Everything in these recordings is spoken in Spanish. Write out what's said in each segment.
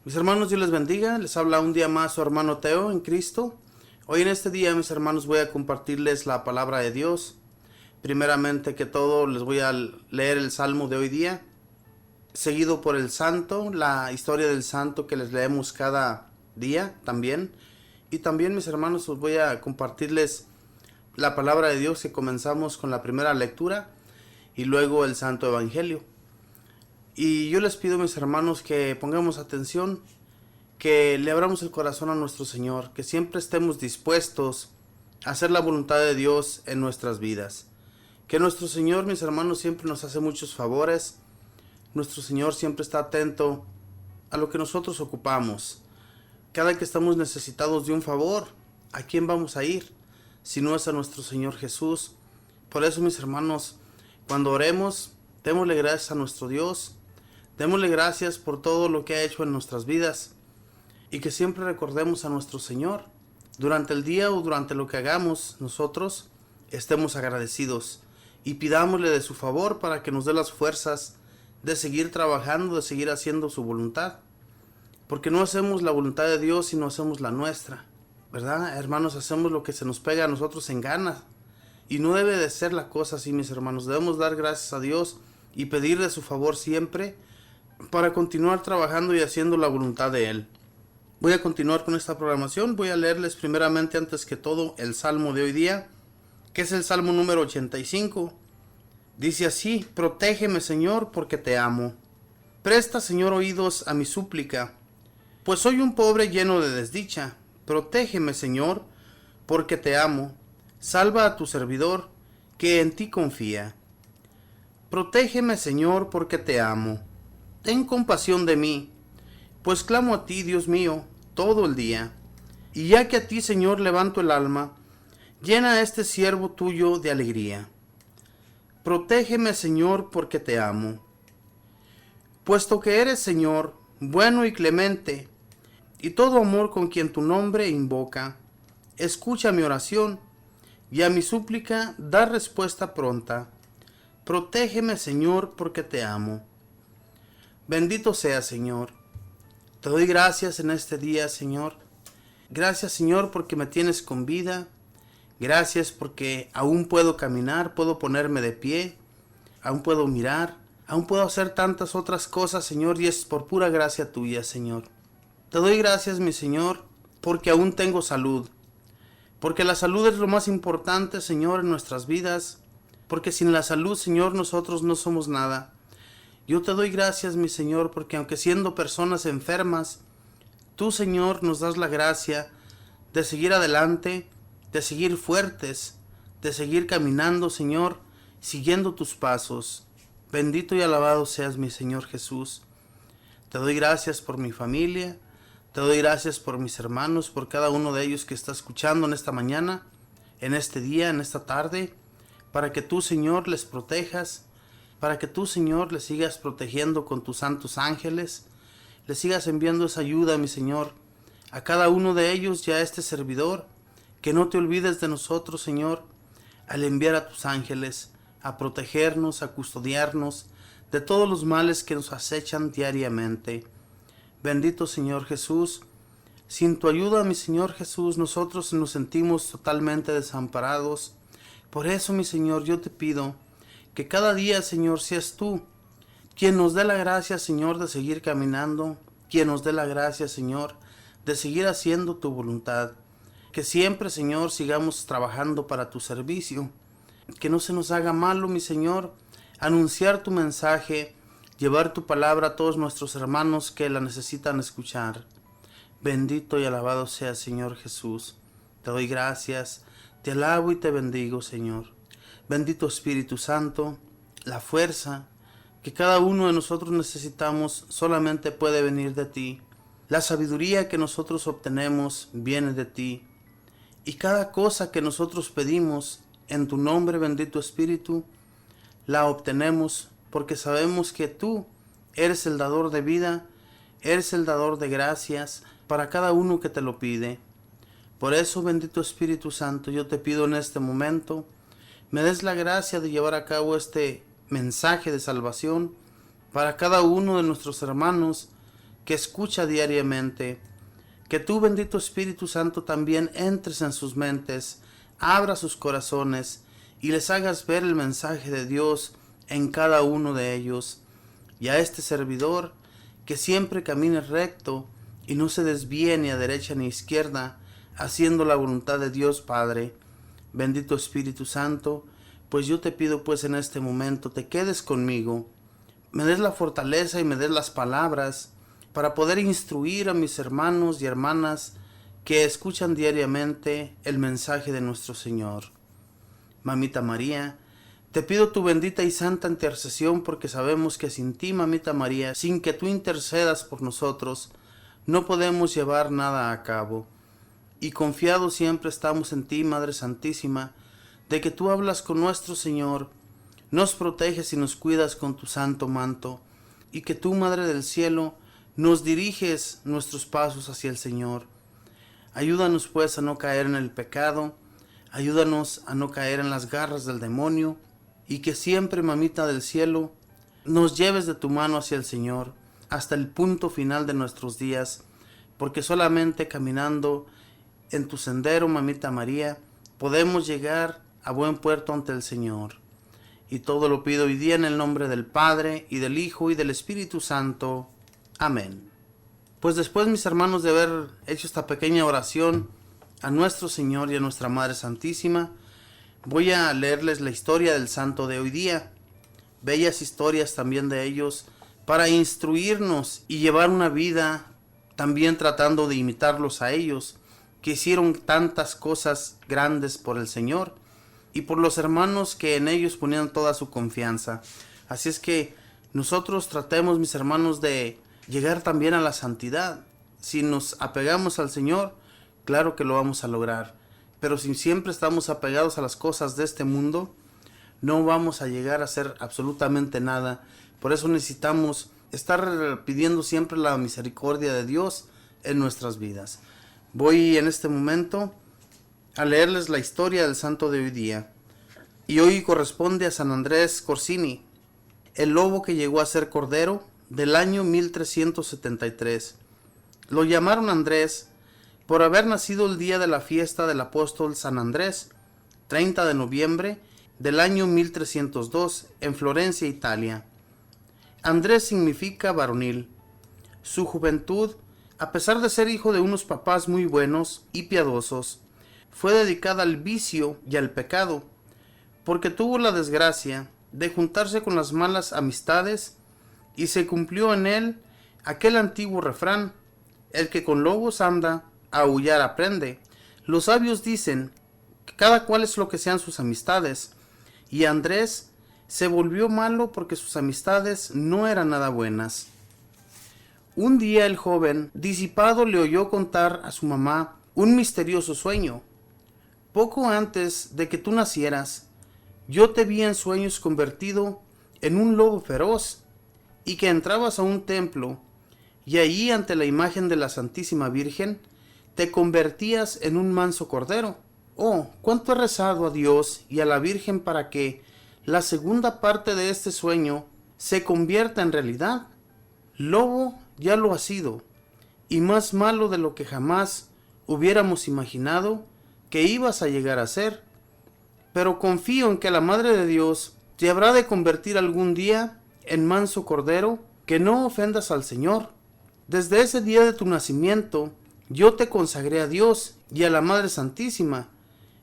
Mis hermanos, Dios les bendiga. Les habla un día más su hermano Teo en Cristo. Hoy en este día, mis hermanos, voy a compartirles la palabra de Dios. Primeramente que todo, les voy a leer el Salmo de hoy día, seguido por el Santo, la historia del Santo que les leemos cada día también. Y también, mis hermanos, os voy a compartirles la palabra de Dios que comenzamos con la primera lectura y luego el Santo Evangelio. Y yo les pido, mis hermanos, que pongamos atención, que le abramos el corazón a nuestro Señor, que siempre estemos dispuestos a hacer la voluntad de Dios en nuestras vidas. Que nuestro Señor, mis hermanos, siempre nos hace muchos favores. Nuestro Señor siempre está atento a lo que nosotros ocupamos. Cada que estamos necesitados de un favor, ¿a quién vamos a ir? Si no es a nuestro Señor Jesús. Por eso, mis hermanos, cuando oremos, démosle gracias a nuestro Dios. Démosle gracias por todo lo que ha hecho en nuestras vidas y que siempre recordemos a nuestro Señor. Durante el día o durante lo que hagamos nosotros, estemos agradecidos y pidámosle de su favor para que nos dé las fuerzas de seguir trabajando, de seguir haciendo su voluntad. Porque no hacemos la voluntad de Dios sino hacemos la nuestra, ¿verdad? Hermanos, hacemos lo que se nos pega a nosotros en gana. Y no debe de ser la cosa así, mis hermanos. Debemos dar gracias a Dios y pedirle su favor siempre para continuar trabajando y haciendo la voluntad de Él. Voy a continuar con esta programación. Voy a leerles primeramente, antes que todo, el Salmo de hoy día, que es el Salmo número 85. Dice así: protégeme, Señor, porque te amo. Presta, Señor, oídos a mi súplica, pues soy un pobre lleno de desdicha. Protégeme, Señor, porque te amo. Salva a tu servidor, que en ti confía. Protégeme, Señor, porque te amo. Ten compasión de mí, pues clamo a ti, Dios mío, todo el día. Y ya que a ti, Señor, levanto el alma, llena a este siervo tuyo de alegría. Protégeme, Señor, porque te amo. Puesto que eres, Señor, bueno y clemente, y todo amor con quien tu nombre invoca, escucha mi oración, y a mi súplica da respuesta pronta. Protégeme, Señor, porque te amo. Bendito sea, Señor. Te doy gracias en este día, Señor. Gracias, Señor, porque me tienes con vida. Gracias porque aún puedo caminar, puedo ponerme de pie, aún puedo mirar, aún puedo hacer tantas otras cosas, Señor, y es por pura gracia tuya, Señor. Te doy gracias, mi Señor, porque aún tengo salud. Porque la salud es lo más importante, Señor, en nuestras vidas. Porque sin la salud, Señor, nosotros no somos nada. Yo te doy gracias, mi Señor, porque aunque siendo personas enfermas, tú, Señor, nos das la gracia de seguir adelante, de seguir fuertes, de seguir caminando, Señor, siguiendo tus pasos. Bendito y alabado seas, mi Señor Jesús. Te doy gracias por mi familia, te doy gracias por mis hermanos, por cada uno de ellos que está escuchando en esta mañana, en este día, en esta tarde, para que tú, Señor, les protejas, para que tú, Señor, les sigas protegiendo con tus santos ángeles, les sigas enviando esa ayuda, mi Señor, a cada uno de ellos y a este servidor, que no te olvides de nosotros, Señor, al enviar a tus ángeles a protegernos, a custodiarnos de todos los males que nos acechan diariamente. Bendito Señor Jesús, sin tu ayuda, mi Señor Jesús, nosotros nos sentimos totalmente desamparados. Por eso, mi Señor, yo te pido que cada día, Señor, seas tú quien nos dé la gracia, Señor, de seguir caminando, quien nos dé la gracia, Señor, de seguir haciendo tu voluntad. Que siempre, Señor, sigamos trabajando para tu servicio. Que no se nos haga malo, mi Señor, anunciar tu mensaje, llevar tu palabra a todos nuestros hermanos que la necesitan escuchar. Bendito y alabado sea, Señor Jesús. Te doy gracias, te alabo y te bendigo, Señor. Bendito Espíritu Santo, la fuerza que cada uno de nosotros necesitamos solamente puede venir de ti. La sabiduría que nosotros obtenemos viene de ti. Y cada cosa que nosotros pedimos en tu nombre, bendito Espíritu, la obtenemos porque sabemos que tú eres el dador de vida, eres el dador de gracias para cada uno que te lo pide. Por eso, bendito Espíritu Santo, yo te pido en este momento, me des la gracia de llevar a cabo este mensaje de salvación para cada uno de nuestros hermanos que escucha diariamente. Que tú, bendito Espíritu Santo, también entres en sus mentes, abra sus corazones y les hagas ver el mensaje de Dios en cada uno de ellos. Y a este servidor, que siempre camine recto y no se desvíe ni a derecha ni a izquierda, haciendo la voluntad de Dios Padre. Bendito Espíritu Santo, pues yo te pido pues en este momento te quedes conmigo, me des la fortaleza y me des las palabras para poder instruir a mis hermanos y hermanas que escuchan diariamente el mensaje de nuestro Señor. Mamita María, te pido tu bendita y santa intercesión, porque sabemos que sin ti, Mamita María, sin que tú intercedas por nosotros, no podemos llevar nada a cabo. Y confiados siempre estamos en ti, Madre Santísima, de que tú hablas con nuestro Señor, nos proteges y nos cuidas con tu santo manto, y que tú, Madre del Cielo, nos diriges nuestros pasos hacia el Señor. Ayúdanos pues a no caer en el pecado, ayúdanos a no caer en las garras del demonio, y que siempre, Mamita del Cielo, nos lleves de tu mano hacia el Señor, hasta el punto final de nuestros días, porque solamente caminando en tu sendero, Mamita María, podemos llegar a buen puerto ante el Señor. Y todo lo pido hoy día en el nombre del Padre, y del Hijo, y del Espíritu Santo. Amén. Pues después, mis hermanos, de haber hecho esta pequeña oración a nuestro Señor y a nuestra Madre Santísima, voy a leerles la historia del santo de hoy día, bellas historias también de ellos, para instruirnos y llevar una vida también tratando de imitarlos a ellos, que hicieron tantas cosas grandes por el Señor y por los hermanos que en ellos ponían toda su confianza. Así es que nosotros tratemos, mis hermanos, de llegar también a la santidad. Si nos apegamos al Señor, claro que lo vamos a lograr. Pero si siempre estamos apegados a las cosas de este mundo, no vamos a llegar a hacer absolutamente nada. Por eso necesitamos estar pidiendo siempre la misericordia de Dios en nuestras vidas. Voy en este momento a leerles la historia del santo de hoy día. Y hoy corresponde a San Andrés Corsini, el lobo que llegó a ser cordero, del año 1373. Lo llamaron Andrés por haber nacido el día de la fiesta del apóstol San Andrés, 30 de noviembre del año 1302, en Florencia, Italia. Andrés significa varonil. Su juventud, a pesar de ser hijo de unos papás muy buenos y piadosos, fue dedicada al vicio y al pecado, porque tuvo la desgracia de juntarse con las malas amistades y se cumplió en él aquel antiguo refrán: el que con lobos anda, a aullar aprende. Los sabios dicen que cada cual es lo que sean sus amistades, y Andrés se volvió malo porque sus amistades no eran nada buenas. Un día el joven, disipado, le oyó contar a su mamá un misterioso sueño. Poco antes de que tú nacieras, yo te vi en sueños convertido en un lobo feroz, y que entrabas a un templo, y allí ante la imagen de la Santísima Virgen, te convertías en un manso cordero. Oh, cuánto he rezado a Dios y a la Virgen para que la segunda parte de este sueño se convierta en realidad. Lobo ya lo ha sido, y más malo de lo que jamás hubiéramos imaginado que ibas a llegar a ser. Pero confío en que la Madre de Dios te habrá de convertir algún día en manso cordero, que no ofendas al Señor. Desde ese día de tu nacimiento, yo te consagré a Dios y a la Madre Santísima,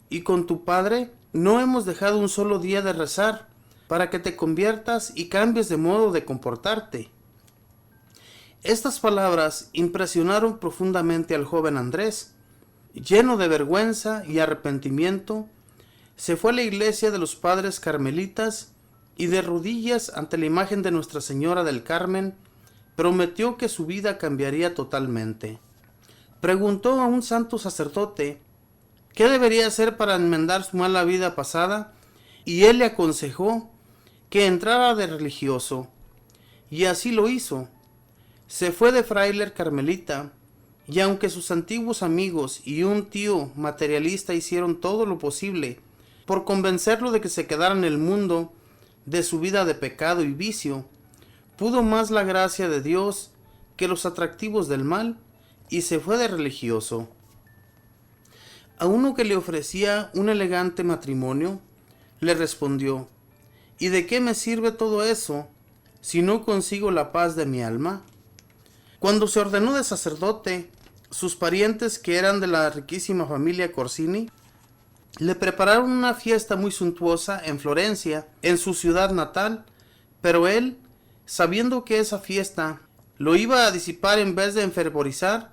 y con tu Padre no hemos dejado un solo día de rezar, para que te conviertas y cambies de modo de comportarte. Estas palabras impresionaron profundamente al joven Andrés. Lleno de vergüenza y arrepentimiento, se fue a la iglesia de los padres carmelitas y de rodillas ante la imagen de Nuestra Señora del Carmen, prometió que su vida cambiaría totalmente. Preguntó a un santo sacerdote qué debería hacer para enmendar su mala vida pasada, y él le aconsejó que entrara de religioso, y así lo hizo. Se fue de fraile carmelita, y aunque sus antiguos amigos y un tío materialista hicieron todo lo posible por convencerlo de que se quedara en el mundo de su vida de pecado y vicio, pudo más la gracia de Dios que los atractivos del mal y se fue de religioso. A uno que le ofrecía un elegante matrimonio, le respondió: ¿y de qué me sirve todo eso si no consigo la paz de mi alma? Cuando se ordenó de sacerdote, sus parientes, que eran de la riquísima familia Corsini, le prepararon una fiesta muy suntuosa en Florencia, en su ciudad natal, pero él, sabiendo que esa fiesta lo iba a disipar en vez de enfervorizar,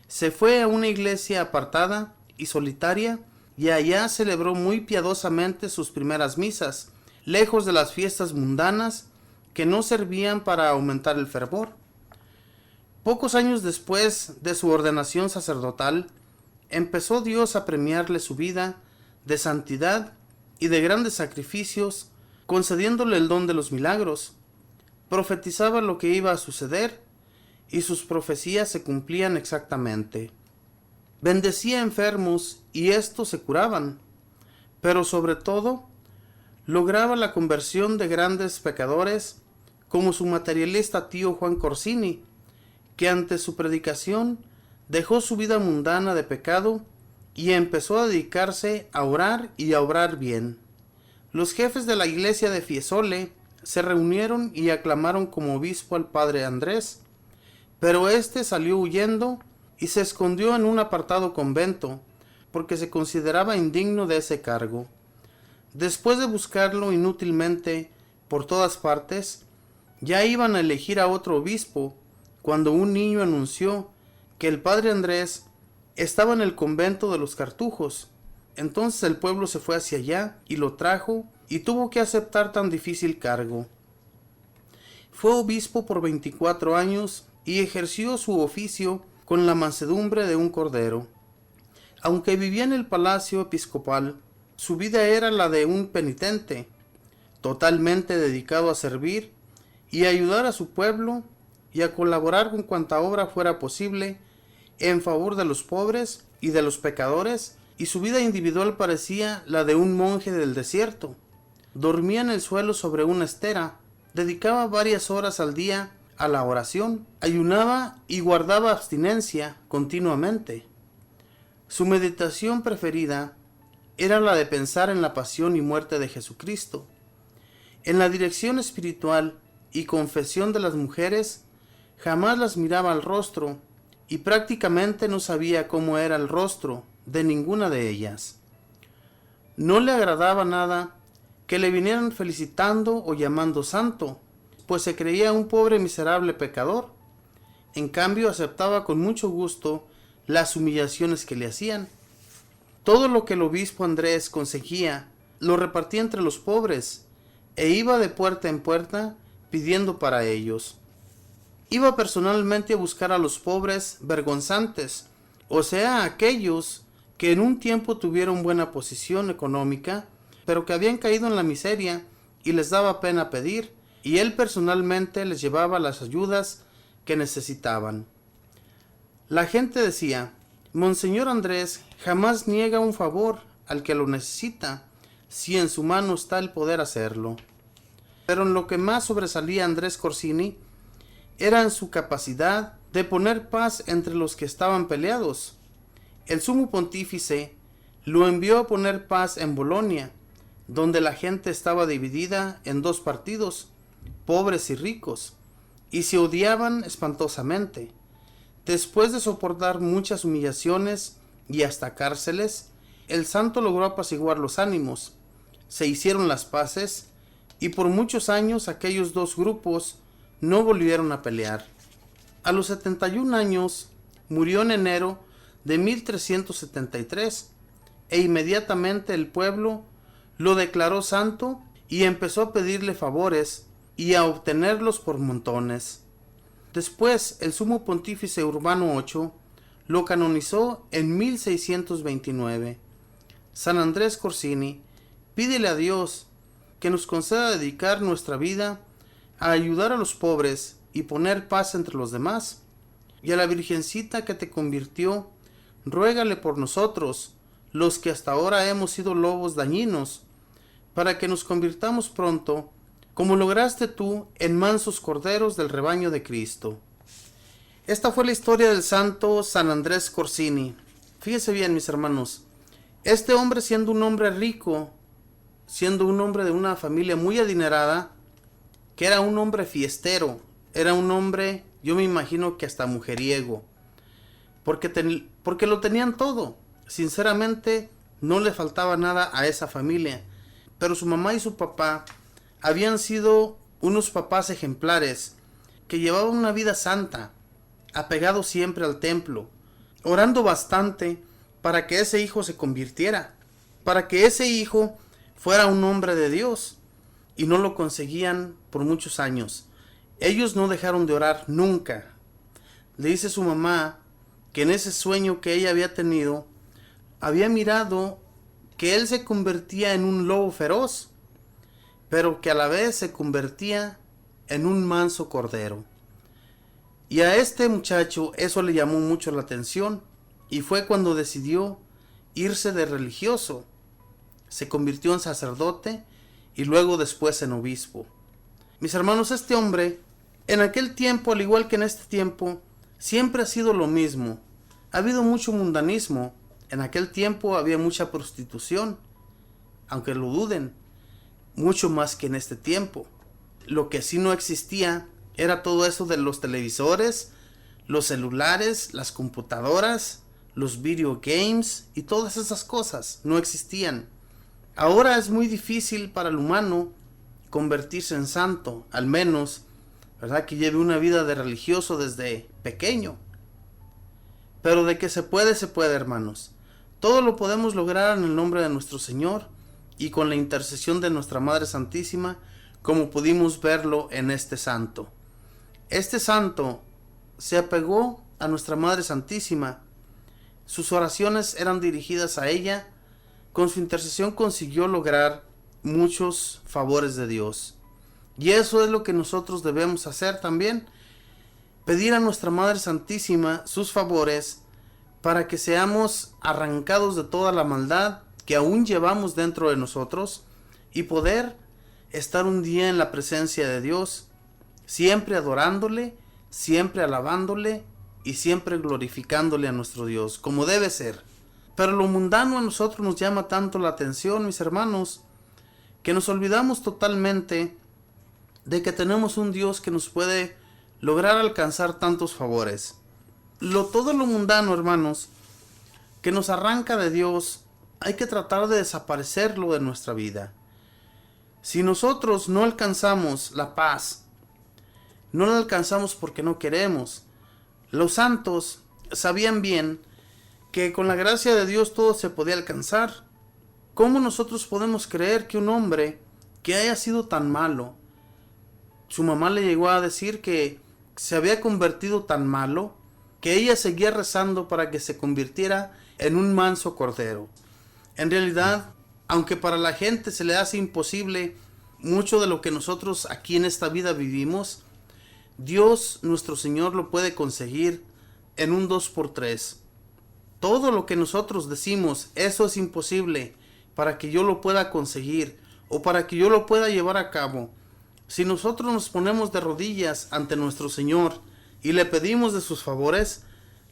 se fue a una iglesia apartada y solitaria, y allá celebró muy piadosamente sus primeras misas, lejos de las fiestas mundanas que no servían para aumentar el fervor. Pocos años después de su ordenación sacerdotal, empezó Dios a premiarle su vida de santidad y de grandes sacrificios, concediéndole el don de los milagros. Profetizaba lo que iba a suceder y sus profecías se cumplían exactamente. Bendecía enfermos y éstos se curaban, pero sobre todo lograba la conversión de grandes pecadores como su materialista tío Juan Corsini, que ante su predicación dejó su vida mundana de pecado y empezó a dedicarse a orar y a obrar bien. Los jefes de la iglesia de Fiesole se reunieron y aclamaron como obispo al padre Andrés, pero éste salió huyendo y se escondió en un apartado convento, porque se consideraba indigno de ese cargo. Después de buscarlo inútilmente por todas partes, ya iban a elegir a otro obispo, cuando un niño anunció que el padre Andrés estaba en el convento de los Cartujos. Entonces el pueblo se fue hacia allá y lo trajo, y tuvo que aceptar tan difícil cargo. Fue obispo por 24 años y ejerció su oficio con la mansedumbre de un cordero. Aunque vivía en el palacio episcopal, su vida era la de un penitente, totalmente dedicado a servir y a ayudar a su pueblo y a colaborar con cuanta obra fuera posible en favor de los pobres y de los pecadores, y su vida individual parecía la de un monje del desierto. Dormía en el suelo sobre una estera, dedicaba varias horas al día a la oración, ayunaba y guardaba abstinencia continuamente. Su meditación preferida era la de pensar en la pasión y muerte de Jesucristo. En la dirección espiritual y confesión de las mujeres, jamás las miraba al rostro, y prácticamente no sabía cómo era el rostro de ninguna de ellas. No le agradaba nada que le vinieran felicitando o llamando santo, pues se creía un pobre miserable pecador. En cambio, aceptaba con mucho gusto las humillaciones que le hacían. Todo lo que el obispo Andrés conseguía lo repartía entre los pobres, e iba de puerta en puerta pidiendo para ellos. Iba personalmente a buscar a los pobres vergonzantes, o sea, aquellos que en un tiempo tuvieron buena posición económica, pero que habían caído en la miseria y les daba pena pedir, y él personalmente les llevaba las ayudas que necesitaban. La gente decía: Monseñor Andrés jamás niega un favor al que lo necesita, si en su mano está el poder hacerlo. Pero en lo que más sobresalía Andrés Corsini era en su capacidad de poner paz entre los que estaban peleados. El sumo pontífice lo envió a poner paz en Bolonia, donde la gente estaba dividida en dos partidos, pobres y ricos, y se odiaban espantosamente. Después de soportar muchas humillaciones y hasta cárceles, el santo logró apaciguar los ánimos, se hicieron las paces, y por muchos años aquellos dos grupos no volvieron a pelear. A los 71 años murió en enero de 1373, e inmediatamente el pueblo lo declaró santo y empezó a pedirle favores y a obtenerlos por montones. Después el sumo pontífice Urbano VIII lo canonizó en 1629. San Andrés Corsini, pídele a Dios que nos conceda dedicar nuestra vida a ayudar a los pobres y poner paz entre los demás. Y a la Virgencita que te convirtió, ruégale por nosotros, los que hasta ahora hemos sido lobos dañinos, para que nos convirtamos pronto, como lograste tú, en mansos corderos del rebaño de Cristo. Esta fue la historia del santo San Andrés Corsini. Fíjese bien, mis hermanos, este hombre, siendo un hombre rico, siendo un hombre de una familia muy adinerada, que era un hombre fiestero, era un hombre, yo me imagino que hasta mujeriego, porque lo tenían todo. Sinceramente, no le faltaba nada a esa familia, pero su mamá y su papá habían sido unos papás ejemplares, que llevaban una vida santa, apegados siempre al templo, orando bastante para que ese hijo se convirtiera, para que ese hijo fuera un hombre de Dios, y no lo conseguían por muchos años. Ellos no dejaron de orar nunca. Le dice su mamá que en ese sueño que ella había tenido, había mirado que él se convertía en un lobo feroz, pero que a la vez se convertía en un manso cordero. Y a este muchacho eso le llamó mucho la atención, y fue cuando decidió irse de religioso. Se convirtió en sacerdote y luego después en obispo. Mis hermanos, este hombre, en aquel tiempo, al igual que en este tiempo, siempre ha sido lo mismo. Ha habido mucho mundanismo. En aquel tiempo había mucha prostitución, aunque lo duden, mucho más que en este tiempo. Lo que sí no existía era todo eso de los televisores, los celulares, las computadoras, los video games y todas esas cosas no existían. Ahora es muy difícil para el humano convertirse en santo, al menos, ¿verdad?, que lleve una vida de religioso desde pequeño. Pero de que se puede, hermanos. Todo lo podemos lograr en el nombre de nuestro Señor y con la intercesión de nuestra Madre Santísima, como pudimos verlo en este santo. Este santo se apegó a nuestra Madre Santísima. Sus oraciones eran dirigidas a ella. Con su intercesión consiguió lograr muchos favores de Dios. Y eso es lo que nosotros debemos hacer también. Pedir a nuestra Madre Santísima sus favores para que seamos arrancados de toda la maldad que aún llevamos dentro de nosotros y poder estar un día en la presencia de Dios, siempre adorándole, siempre alabándole y siempre glorificándole a nuestro Dios, como debe ser. Pero lo mundano a nosotros nos llama tanto la atención, mis hermanos, que nos olvidamos totalmente de que tenemos un Dios que nos puede lograr alcanzar tantos favores. Todo lo mundano, hermanos, que nos arranca de Dios, hay que tratar de desaparecerlo de nuestra vida. Si nosotros no alcanzamos la paz, no la alcanzamos porque no queremos. Los santos sabían bien que con la gracia de Dios todo se podía alcanzar. ¿Cómo nosotros podemos creer que un hombre que haya sido tan malo, su mamá le llegó a decir que se había convertido tan malo, que ella seguía rezando para que se convirtiera en un manso cordero? En realidad, aunque para la gente se le hace imposible mucho de lo que nosotros aquí en esta vida vivimos, Dios nuestro Señor lo puede conseguir en un 2x3. Todo lo que nosotros decimos, eso es imposible para que yo lo pueda conseguir o para que yo lo pueda llevar a cabo. Si nosotros nos ponemos de rodillas ante nuestro Señor y le pedimos de sus favores,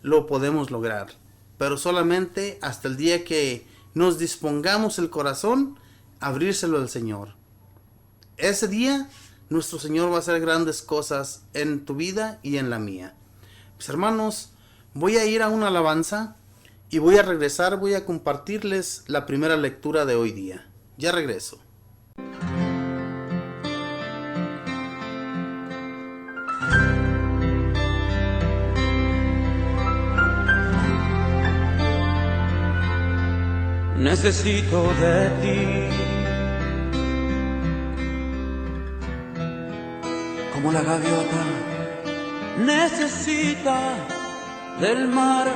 lo podemos lograr. Pero solamente hasta el día que nos dispongamos el corazón a abrírselo al Señor. Ese día nuestro Señor va a hacer grandes cosas en tu vida y en la mía. Mis hermanos, voy a ir a una alabanza y voy a regresar, voy a compartirles la primera lectura de hoy día. Ya regreso. Necesito de ti, como la gaviota necesita del mar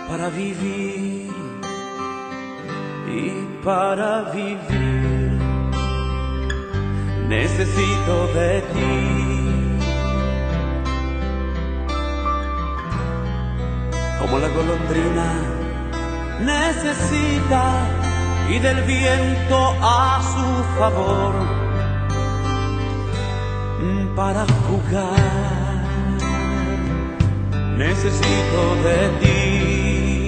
para vivir, y para vivir necesito de ti, como la golondrina necesita y del viento a su favor para jugar. necesito de ti.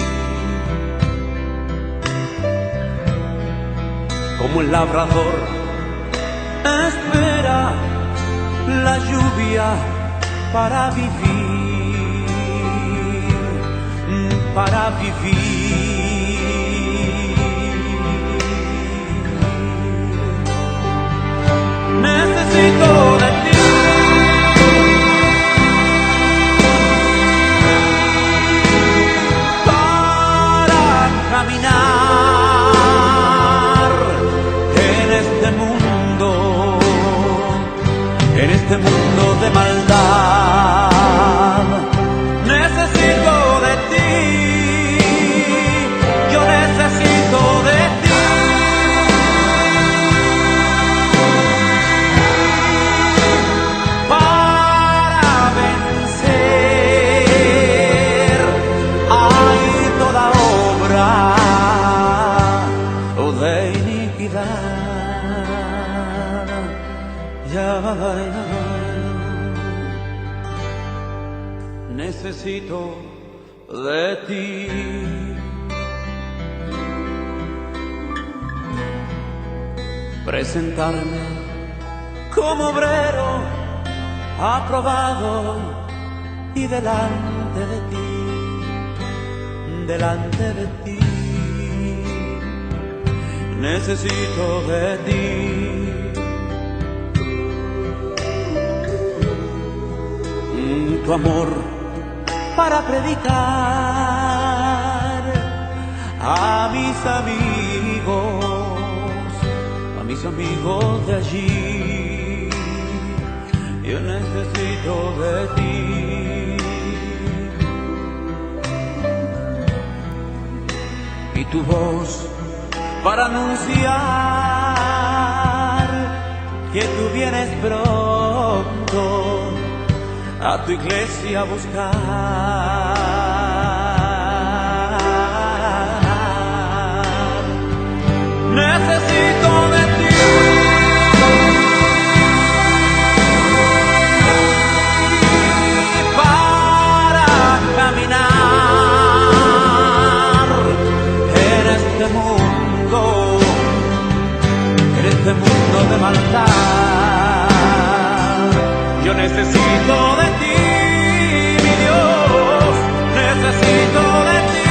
Como el labrador espera la lluvia para vivir, para vivir. Necesito de ti. Para caminar en este mundo de maldad. Necesito de ti, yo necesito de ti. Para vencer hay toda obra de iniquidad. Necesito de ti. Presentarme como obrero aprobado y delante de ti, necesito de ti. Tu amor para predicar a mis amigos de allí. Yo necesito de ti. Y tu voz para anunciar que tú vienes pronto a tu iglesia a buscar. Necesito de ti. Para caminar en este mundo de maldad. Yo necesito de ti, mi Dios, necesito de ti.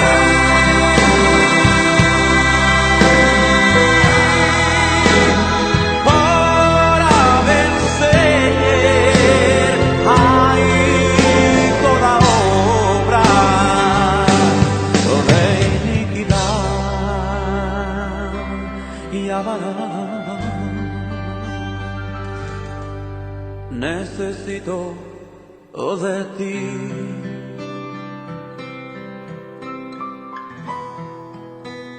Para vencer hay toda obra de iniquidad. Y necesito de ti.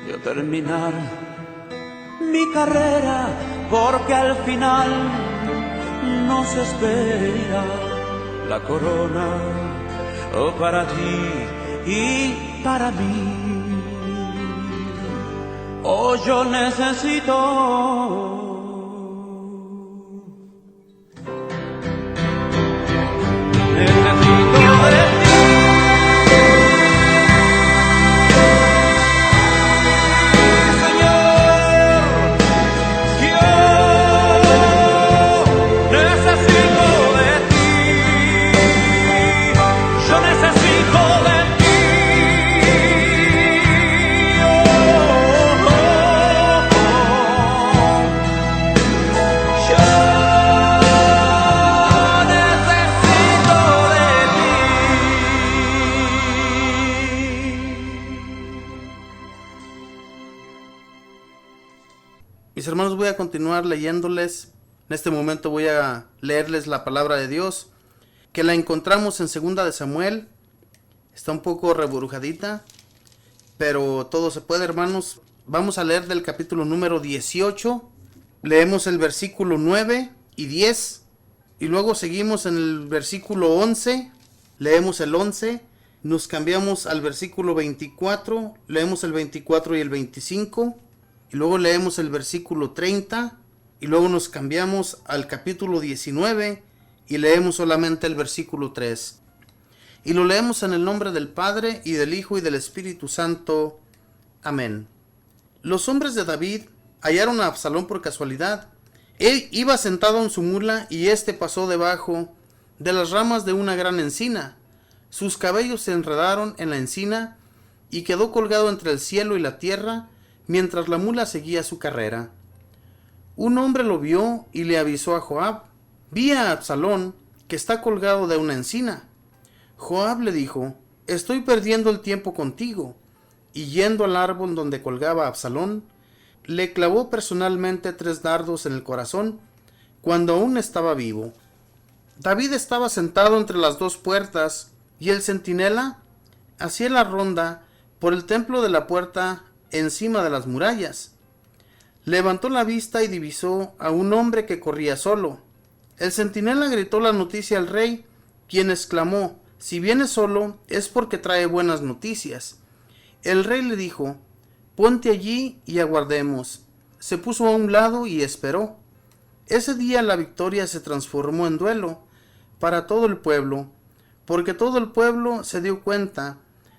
Yo terminar mi carrera, porque al final nos espera la corona, para ti y para mí. Yo necesito de ti. Señor, yo necesito de ti. Yo necesito de ti. Mis hermanos, voy a continuar leyéndoles. En este momento voy a leerles la palabra de Dios, que la encontramos en 2 de Samuel. Está un poco reburujadita, pero todo se puede, hermanos. Vamos a leer del capítulo número 18. Leemos el versículo 9 y 10. Y luego seguimos en el versículo 11. Leemos el 11. Nos cambiamos al versículo 24. Leemos el 24 y el 25. Y luego leemos el versículo 30. Y luego nos cambiamos al capítulo 19. Y leemos solamente el versículo 3. y lo leemos en el nombre del Padre, y del Hijo, y del Espíritu Santo. Amén. Los hombres de David hallaron a Absalón por casualidad. Él iba sentado en su mula, y éste pasó debajo de las ramas de una gran encina. Sus cabellos se enredaron en la encina, y quedó colgado entre el cielo y la tierra, mientras la mula seguía su carrera. Un hombre lo vio y le avisó a Joab: vi a Absalón, que está colgado de una encina. Joab le dijo: estoy perdiendo el tiempo contigo. Y yendo al árbol donde colgaba Absalón, le clavó personalmente 3 dardos en el corazón, cuando aún estaba vivo. David estaba sentado entre las 2 puertas, y el centinela hacía la ronda por el templo de la puerta encima de las murallas. Levantó la vista y divisó a un hombre que corría solo. El centinela gritó la noticia al rey, quien exclamó: si viene solo es porque trae buenas noticias. El rey le dijo: ponte allí y aguardemos. Se puso a un lado y esperó. Ese día la victoria se transformó en duelo para todo el pueblo, porque todo el pueblo se dio cuenta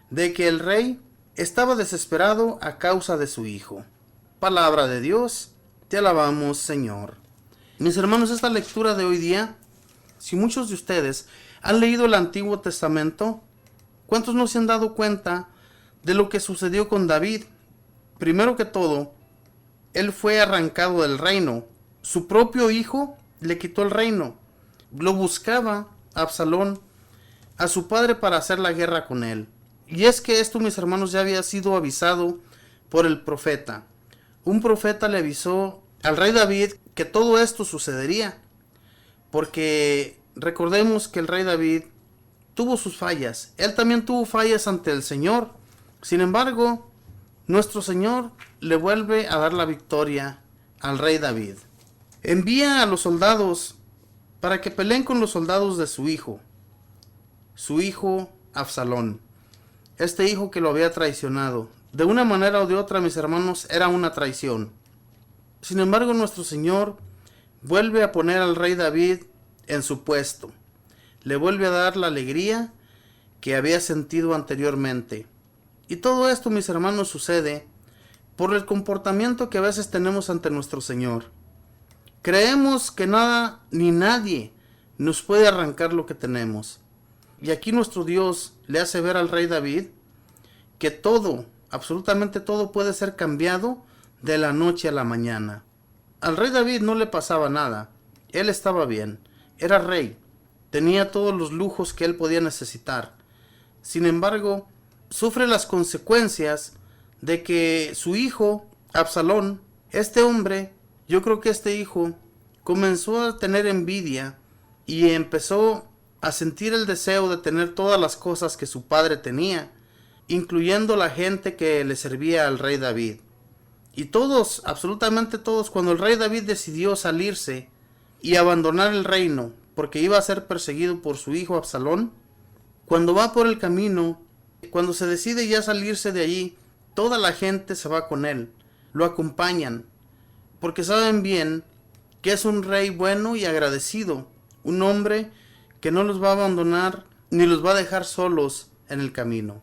de que el rey estaba desesperado a causa de su hijo. Palabra de Dios, te alabamos, Señor. Mis hermanos, esta lectura de hoy día, si muchos de ustedes han leído el Antiguo Testamento, ¿cuántos no se han dado cuenta de lo que sucedió con David? Primero que todo, él fue arrancado del reino. Su propio hijo le quitó el reino. Lo buscaba Absalón, a su padre, para hacer la guerra con él. Y es que esto, mis hermanos, ya había sido avisado por el profeta. Un profeta le avisó al rey David que todo esto sucedería, porque recordemos que el rey David tuvo sus fallas. Él también tuvo fallas ante el Señor. Sin embargo, nuestro Señor le vuelve a dar la victoria al rey David. Envía a los soldados para que peleen con los soldados de su hijo Absalón. Este hijo que lo había traicionado. De una manera o de otra, mis hermanos, era una traición. Sin embargo, nuestro Señor vuelve a poner al rey David en su puesto. Le vuelve a dar la alegría que había sentido anteriormente. Y todo esto, mis hermanos, sucede por el comportamiento que a veces tenemos ante nuestro Señor. Creemos que nada ni nadie nos puede arrancar lo que tenemos. Y aquí nuestro Dios le hace ver al rey David que todo, absolutamente todo, puede ser cambiado de la noche a la mañana. Al rey David no le pasaba nada. Él estaba bien. Era rey. Tenía todos los lujos que él podía necesitar. Sin embargo, sufre las consecuencias de que su hijo, Absalón, este hombre, yo creo que este hijo, comenzó a tener envidia y empezó a sentir el deseo de tener todas las cosas que su padre tenía, incluyendo la gente que le servía al rey David. Y todos, absolutamente todos, cuando el rey David decidió salirse y abandonar el reino, porque iba a ser perseguido por su hijo Absalón, cuando va por el camino, cuando se decide ya salirse de allí, toda la gente se va con él, lo acompañan, porque saben bien que es un rey bueno y agradecido, un hombre que no los va a abandonar ni los va a dejar solos en el camino.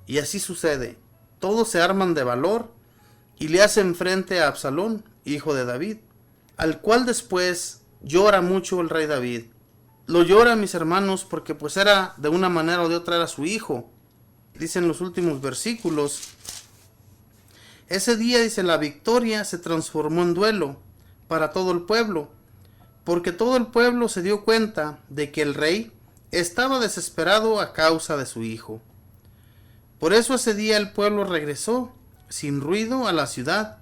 Y así sucede. Todos se arman de valor y le hacen frente a Absalón, hijo de David, al cual después llora mucho el rey David. Lo llora, mis hermanos, porque pues era, de una manera o de otra, era su hijo. Dicen los últimos versículos: ese día, dice, la victoria se transformó en duelo para todo el pueblo, porque todo el pueblo se dio cuenta de que el rey estaba desesperado a causa de su hijo. Por eso ese día el pueblo regresó sin ruido a la ciudad,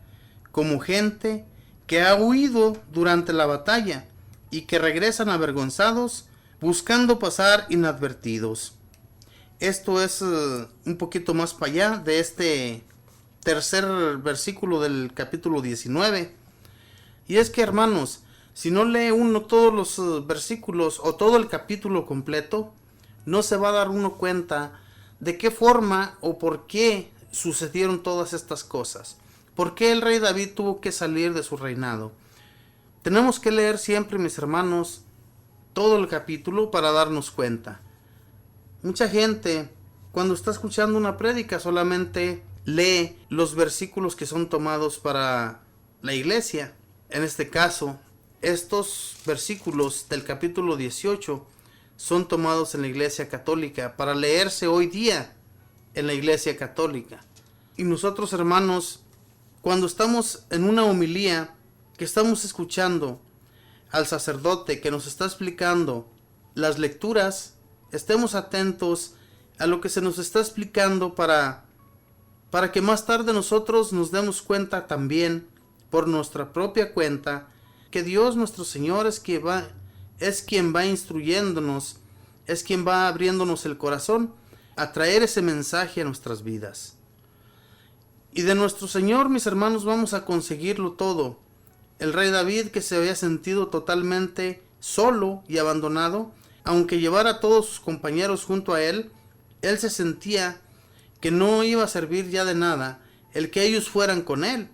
como gente que ha huido durante la batalla y que regresan avergonzados, buscando pasar inadvertidos. Esto es un poquito más para allá de este tercer versículo del capítulo 19. Y es que, hermanos, si no lee uno todos los versículos o todo el capítulo completo, no se va a dar uno cuenta de qué forma o por qué sucedieron todas estas cosas. ¿Por qué el rey David tuvo que salir de su reinado? Tenemos que leer siempre, mis hermanos, todo el capítulo para darnos cuenta. Mucha gente, cuando está escuchando una prédica, solamente lee los versículos que son tomados para la iglesia. En este caso, estos versículos del capítulo 18 son tomados en la iglesia católica para leerse hoy día en la iglesia católica. Y nosotros, hermanos, cuando estamos en una homilía, que estamos escuchando al sacerdote que nos está explicando las lecturas, estemos atentos a lo que se nos está explicando para que más tarde nosotros nos demos cuenta también, por nuestra propia cuenta, que Dios nuestro Señor es quien va instruyéndonos, es quien va abriéndonos el corazón a traer ese mensaje a nuestras vidas. Y de nuestro Señor, mis hermanos, vamos a conseguirlo todo. El rey David, que se había sentido totalmente solo y abandonado, aunque llevara a todos sus compañeros junto a él se sentía que no iba a servir ya de nada el que ellos fueran con él,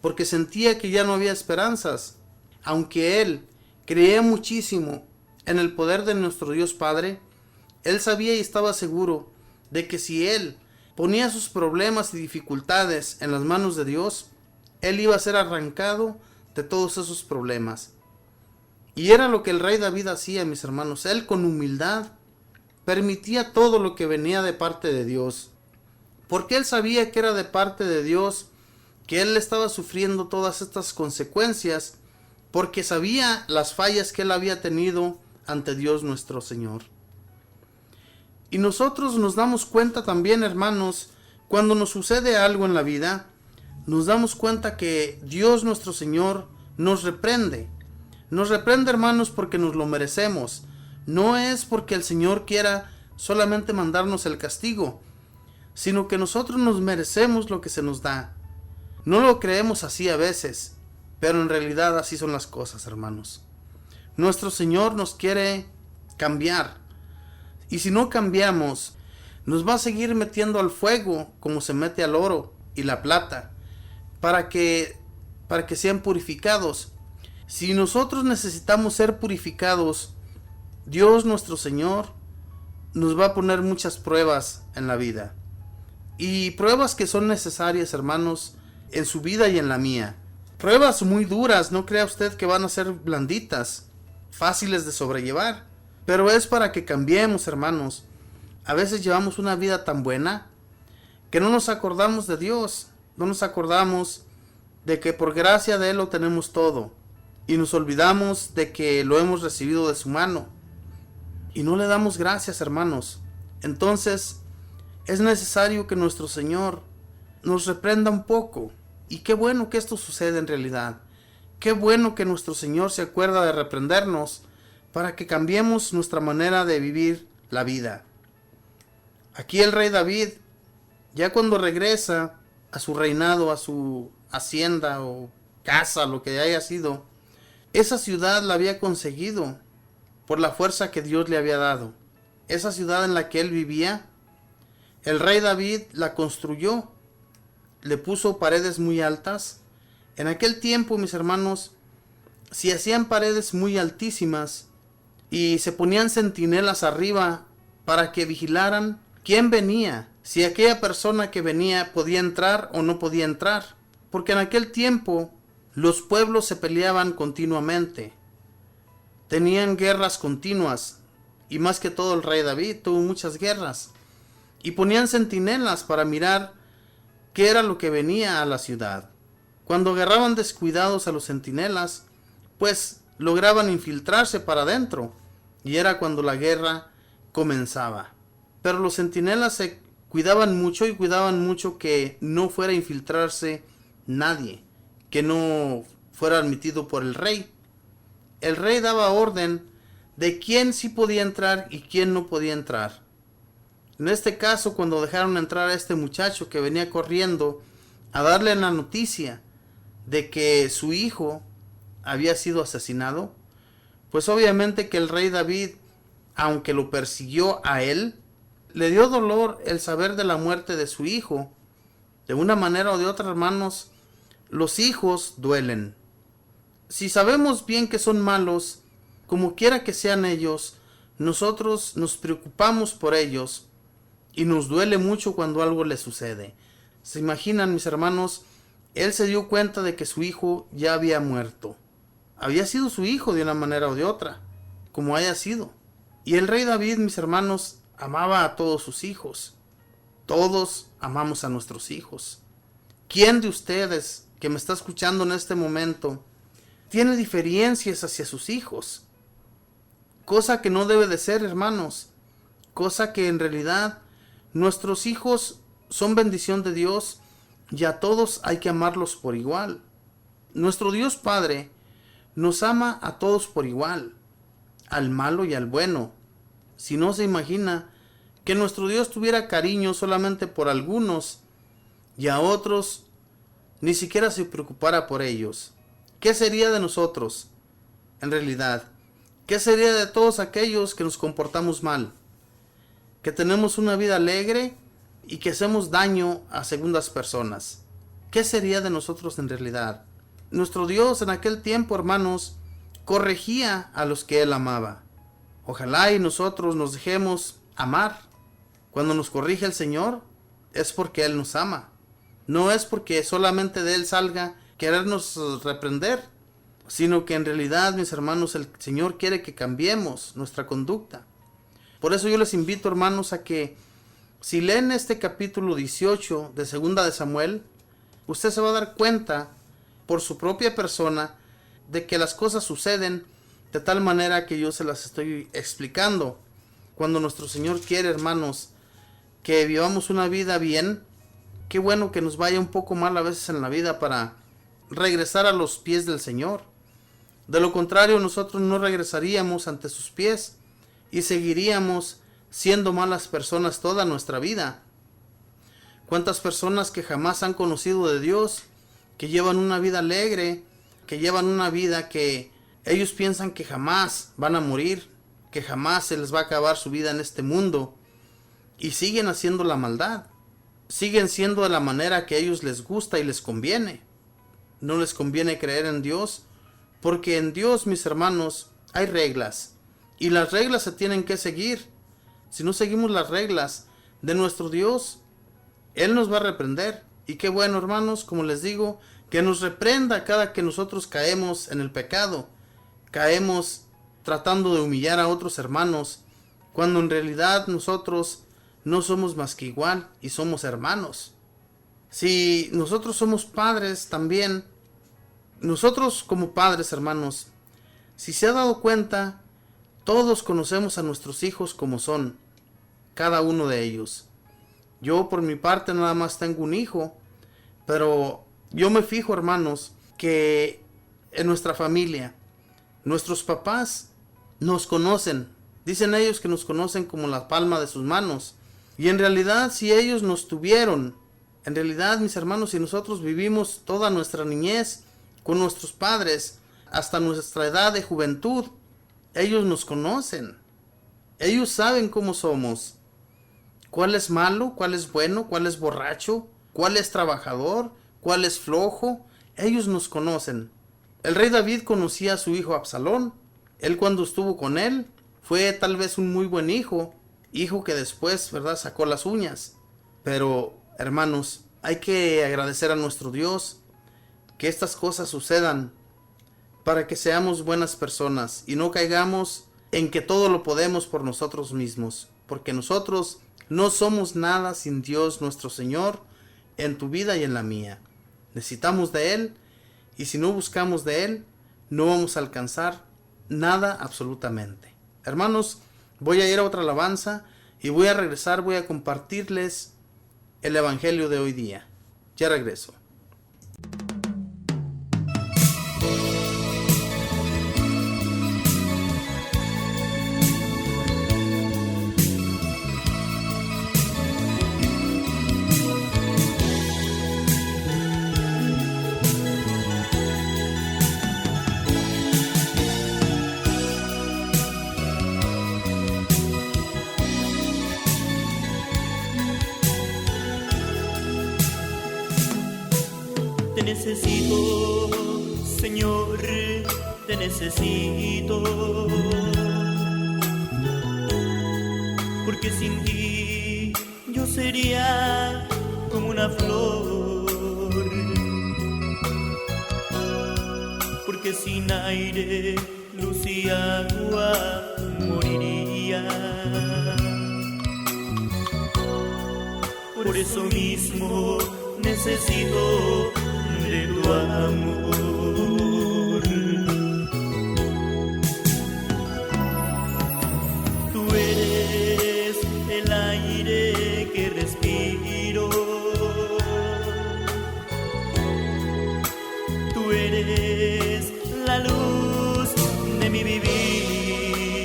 porque sentía que ya no había esperanzas. Aunque él creía muchísimo en el poder de nuestro Dios Padre, él sabía y estaba seguro de que si él ponía sus problemas y dificultades en las manos de Dios, él iba a ser arrancado de todos esos problemas. Y era lo que el rey David hacía, mis hermanos. Él con humildad permitía todo lo que venía de parte de Dios, porque él sabía que era de parte de Dios, que él estaba sufriendo todas estas consecuencias, porque sabía las fallas que él había tenido ante Dios nuestro Señor. Y nosotros nos damos cuenta también, hermanos, cuando nos sucede algo en la vida, nos damos cuenta que Dios nuestro Señor nos reprende. Nos reprende, hermanos, porque nos lo merecemos. No es porque el Señor quiera solamente mandarnos el castigo, sino que nosotros nos merecemos lo que se nos da. No lo creemos así a veces, pero en realidad así son las cosas, hermanos. Nuestro Señor nos quiere cambiar. Y si no cambiamos, nos va a seguir metiendo al fuego como se mete al oro y la plata, para que sean purificados. Si nosotros necesitamos ser purificados, Dios nuestro Señor nos va a poner muchas pruebas en la vida. Y pruebas que son necesarias, hermanos, en su vida y en la mía. Pruebas muy duras, no crea usted que van a ser blanditas, fáciles de sobrellevar. Pero es para que cambiemos, hermanos. A veces llevamos una vida tan buena que no nos acordamos de Dios. No nos acordamos de que por gracia de Él lo tenemos todo. Y nos olvidamos de que lo hemos recibido de su mano. Y no le damos gracias, hermanos. Entonces, es necesario que nuestro Señor nos reprenda un poco. Y qué bueno que esto sucede en realidad. Qué bueno que nuestro Señor se acuerda de reprendernos para que cambiemos nuestra manera de vivir la vida. Aquí el rey David, ya cuando regresa a su reinado, a su hacienda o casa, lo que haya sido, esa ciudad la había conseguido por la fuerza que Dios le había dado. Esa ciudad en la que él vivía, el rey David la construyó, le puso paredes muy altas. En aquel tiempo, mis hermanos, si hacían paredes muy altísimas y se ponían centinelas arriba para que vigilaran quién venía, si aquella persona que venía podía entrar o no podía entrar, porque en aquel tiempo los pueblos se peleaban continuamente, tenían guerras continuas, y más que todo el rey David tuvo muchas guerras, y ponían centinelas para mirar qué era lo que venía a la ciudad. Cuando agarraban descuidados a los centinelas, pues lograban infiltrarse para adentro, y era cuando la guerra comenzaba. Pero los centinelas se cuidaban mucho que no fuera a infiltrarse nadie, que no fuera admitido por el rey. El rey daba orden de quién sí podía entrar y quién no podía entrar. En este caso, cuando dejaron entrar a este muchacho que venía corriendo a darle la noticia de que su hijo había sido asesinado, pues obviamente que el rey David, aunque lo persiguió a él, le dio dolor el saber de la muerte de su hijo. De una manera o de otra, hermanos, los hijos duelen. Si sabemos bien que son malos, como quiera que sean ellos, nosotros nos preocupamos por ellos y nos duele mucho cuando algo les sucede. ¿Se imaginan, mis hermanos? Él se dio cuenta de que su hijo ya había muerto. Había sido su hijo de una manera o de otra, como haya sido. Y el rey David, mis hermanos, amaba a todos sus hijos. Todos amamos a nuestros hijos. ¿Quién de ustedes que me está escuchando en este momento tiene diferencias hacia sus hijos? Cosa que no debe de ser, hermanos. Cosa que en realidad nuestros hijos son bendición de Dios y a todos hay que amarlos por igual. Nuestro Dios Padre nos ama a todos por igual, al malo y al bueno. Si no se imagina que nuestro Dios tuviera cariño solamente por algunos y a otros ni siquiera se preocupara por ellos, ¿qué sería de nosotros? En realidad, ¿qué sería de todos aquellos que nos comportamos mal? Que tenemos una vida alegre y que hacemos daño a segundas personas. ¿Qué sería de nosotros en realidad? Nuestro Dios en aquel tiempo, hermanos, corregía a los que Él amaba. Ojalá y nosotros nos dejemos amar. Cuando nos corrige el Señor, es porque Él nos ama. No es porque solamente de Él salga querernos reprender, sino que en realidad, mis hermanos, el Señor quiere que cambiemos nuestra conducta. Por eso yo les invito, hermanos, a que si leen este capítulo 18 de 2 de Samuel, usted se va a dar cuenta por su propia persona de que las cosas suceden de tal manera que yo se las estoy explicando. Cuando nuestro Señor quiere, hermanos, que vivamos una vida bien, qué bueno que nos vaya un poco mal a veces en la vida para regresar a los pies del Señor. De lo contrario, nosotros no regresaríamos ante sus pies y seguiríamos siendo malas personas toda nuestra vida. ¿Cuántas personas que jamás han conocido de Dios, que llevan una vida alegre, que llevan una vida que ellos piensan que jamás van a morir, que jamás se les va a acabar su vida en este mundo, y siguen haciendo la maldad? Siguen siendo de la manera que a ellos les gusta y les conviene. No les conviene creer en Dios, porque en Dios, mis hermanos, hay reglas, y las reglas se tienen que seguir. Si no seguimos las reglas de nuestro Dios, Él nos va a reprender. Y qué bueno, hermanos, como les digo, que nos reprenda cada que nosotros caemos en el pecado. Caemos tratando de humillar a otros hermanos, cuando en realidad nosotros no somos más que igual y somos hermanos. Si nosotros somos padres también, nosotros como padres, hermanos, si se ha dado cuenta, todos conocemos a nuestros hijos como son, cada uno de ellos. Yo por mi parte nada más tengo un hijo, pero yo me fijo, hermanos, que en nuestra familia, nuestros papás nos conocen. Dicen ellos que nos conocen como la palma de sus manos. Y en realidad, si ellos nos tuvieron, en realidad, mis hermanos, si nosotros vivimos toda nuestra niñez con nuestros padres, hasta nuestra edad de juventud, ellos nos conocen. Ellos saben cómo somos. ¿Cuál es malo? ¿Cuál es bueno? ¿Cuál es borracho? ¿Cuál es trabajador? ¿Cuál es flojo? Ellos nos conocen. El rey David conocía a su hijo Absalón. Él, cuando estuvo con él, fue tal vez un muy buen hijo. Hijo que después, ¿verdad?, sacó las uñas. Pero, hermanos, hay que agradecer a nuestro Dios que estas cosas sucedan para que seamos buenas personas y no caigamos en que todo lo podemos por nosotros mismos, porque nosotros no somos nada sin Dios nuestro Señor en tu vida y en la mía. Necesitamos de Él, y si no buscamos de Él, no vamos a alcanzar nada absolutamente. Hermanos, voy a ir a otra alabanza y voy a regresar, voy a compartirles el evangelio de hoy día. Ya regreso. Te necesito, Señor, te necesito. porque sin ti yo sería como una flor, porque sin aire, luz y agua moriría. Por eso mismo necesito de tu amor. Tú eres el aire que respiro, tú eres la luz de mi vivir,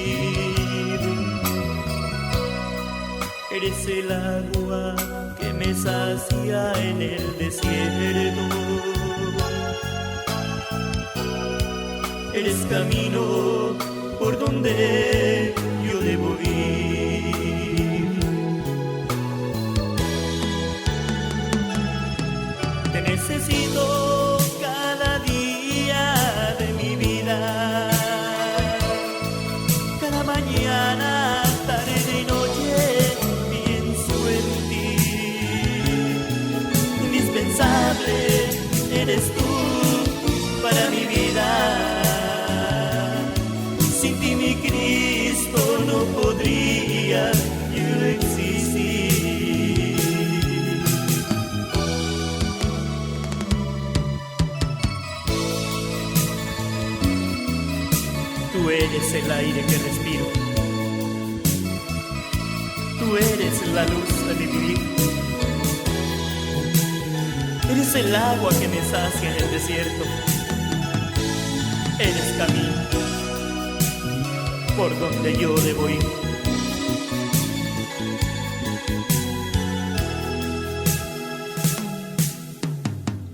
eres el agua que me sacia en el desierto, eres camino por donde yo debo ir. Te necesito cada día de mi vida, cada mañana, tarde y noche pienso en ti. Indispensable eres tú para mi vida. Sin ti, mi Cristo, no podría yo existir. Tú eres el aire que respiro, tú eres la luz de mi vivir, eres el agua que me sacia en el desierto, eres camino por donde yo debo ir.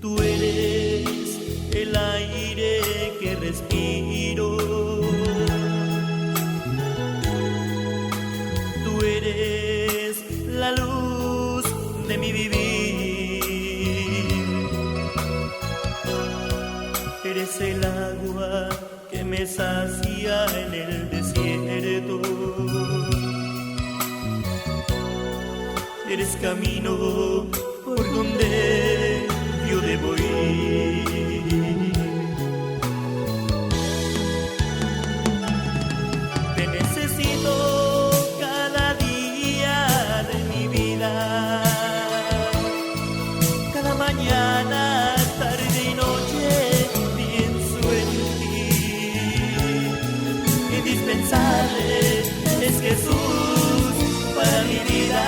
Tú eres el aire que respiro, tú eres la luz de mi vivir, eres el agua que me sacia en el desierto, eres camino por donde yo debo ir. Te necesito cada día de mi vida, cada mañana, tarde y noche pienso en ti. Indispensable es Jesús para mi vida.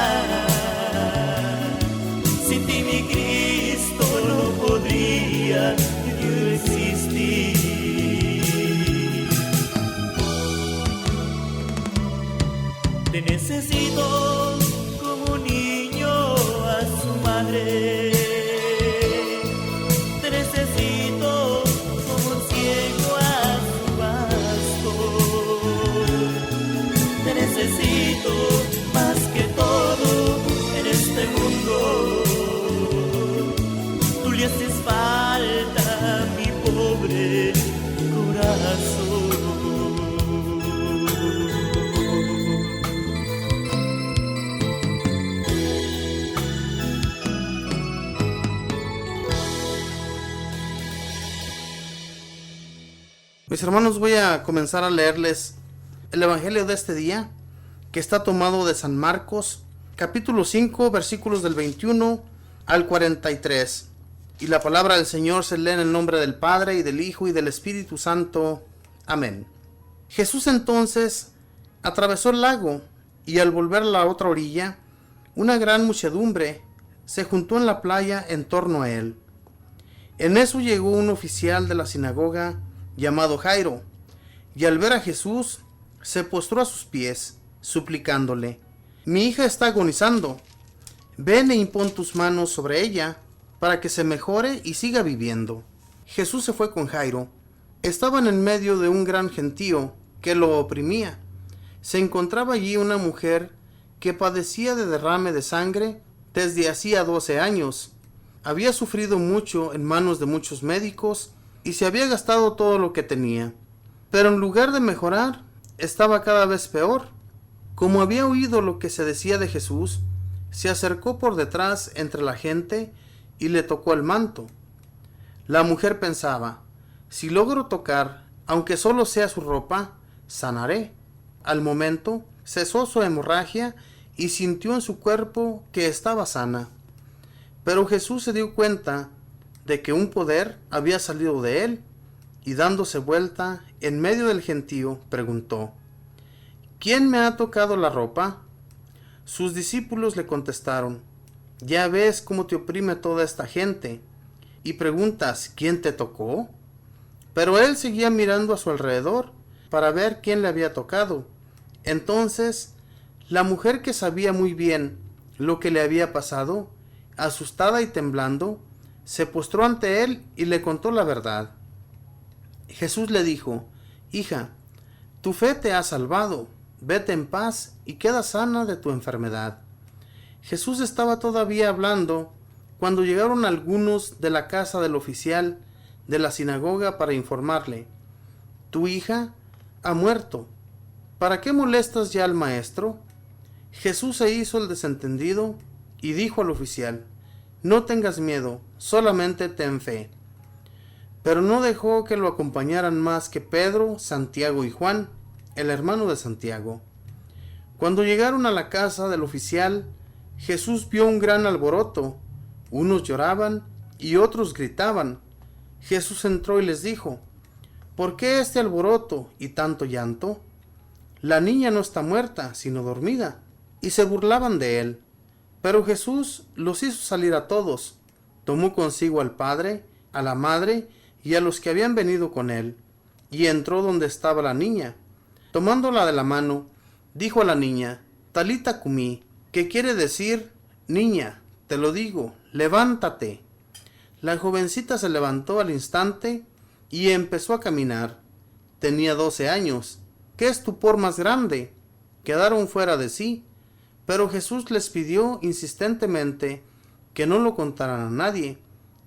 Sin ti, mi Cristo, no podría yo existir. Te necesito como un niño a su madre, te necesito como un ciego a su pastor, te necesito más que todo en este mundo. Tú le haces falta a mi pobre corazón. Mis hermanos, voy a comenzar a leerles el Evangelio de este día, que está tomado de San Marcos, capítulo 5, versículos del 21 al 43. Y la palabra del Señor se lee en el nombre del Padre, y del Hijo, y del Espíritu Santo. Amén. Jesús entonces atravesó el lago, y al volver a la otra orilla, una gran muchedumbre se juntó en la playa en torno a él. En eso llegó un oficial de la sinagoga llamado Jairo, y al ver a Jesús, se postró a sus pies, suplicándole: mi hija está agonizando, ven e impón tus manos sobre ella, para que se mejore y siga viviendo. Jesús se fue con Jairo. Estaban en medio de un gran gentío que lo oprimía. Se encontraba allí una mujer que padecía de derrame de sangre desde hacía 12 años. Había sufrido mucho en manos de muchos médicos y se había gastado todo lo que tenía. Pero en lugar de mejorar, estaba cada vez peor. Como había oído lo que se decía de Jesús, se acercó por detrás entre la gente y le tocó el manto. La mujer pensaba, si logro tocar, aunque solo sea su ropa, sanaré. Al momento cesó su hemorragia y sintió en su cuerpo que estaba sana. Pero Jesús se dio cuenta de que un poder había salido de él y dándose vuelta en medio del gentío preguntó, ¿quién me ha tocado la ropa? Sus discípulos le contestaron, ya ves cómo te oprime toda esta gente y preguntas, ¿quién te tocó? Pero él seguía mirando a su alrededor para ver quién le había tocado. Entonces, la mujer, que sabía muy bien lo que le había pasado, asustada y temblando, se postró ante él y le contó la verdad. Jesús le dijo, hija, tu fe te ha salvado, vete en paz y queda sana de tu enfermedad. Jesús estaba todavía hablando cuando llegaron algunos de la casa del oficial de la sinagoga para informarle, tu hija ha muerto, ¿para qué molestas ya al maestro? Jesús se hizo el desentendido y dijo al oficial, no tengas miedo, solamente ten fe. Pero no dejó que lo acompañaran más que Pedro, Santiago y Juan, el hermano de Santiago. Cuando llegaron a la casa del oficial, Jesús vio un gran alboroto. Unos lloraban y otros gritaban. Jesús entró y les dijo, ¿por qué este alboroto y tanto llanto? La niña no está muerta, sino dormida. Y se burlaban de él. Pero Jesús los hizo salir a todos. Tomó consigo al padre, a la madre y a los que habían venido con él, y entró donde estaba la niña. Tomándola de la mano, dijo a la niña, Talita cumí, que quiere decir, niña, te lo digo, levántate. La jovencita se levantó al instante y empezó a caminar. Tenía 12 años. ¡Qué estupor más grande! Quedaron fuera de sí, pero Jesús les pidió insistentemente que no lo contaran a nadie,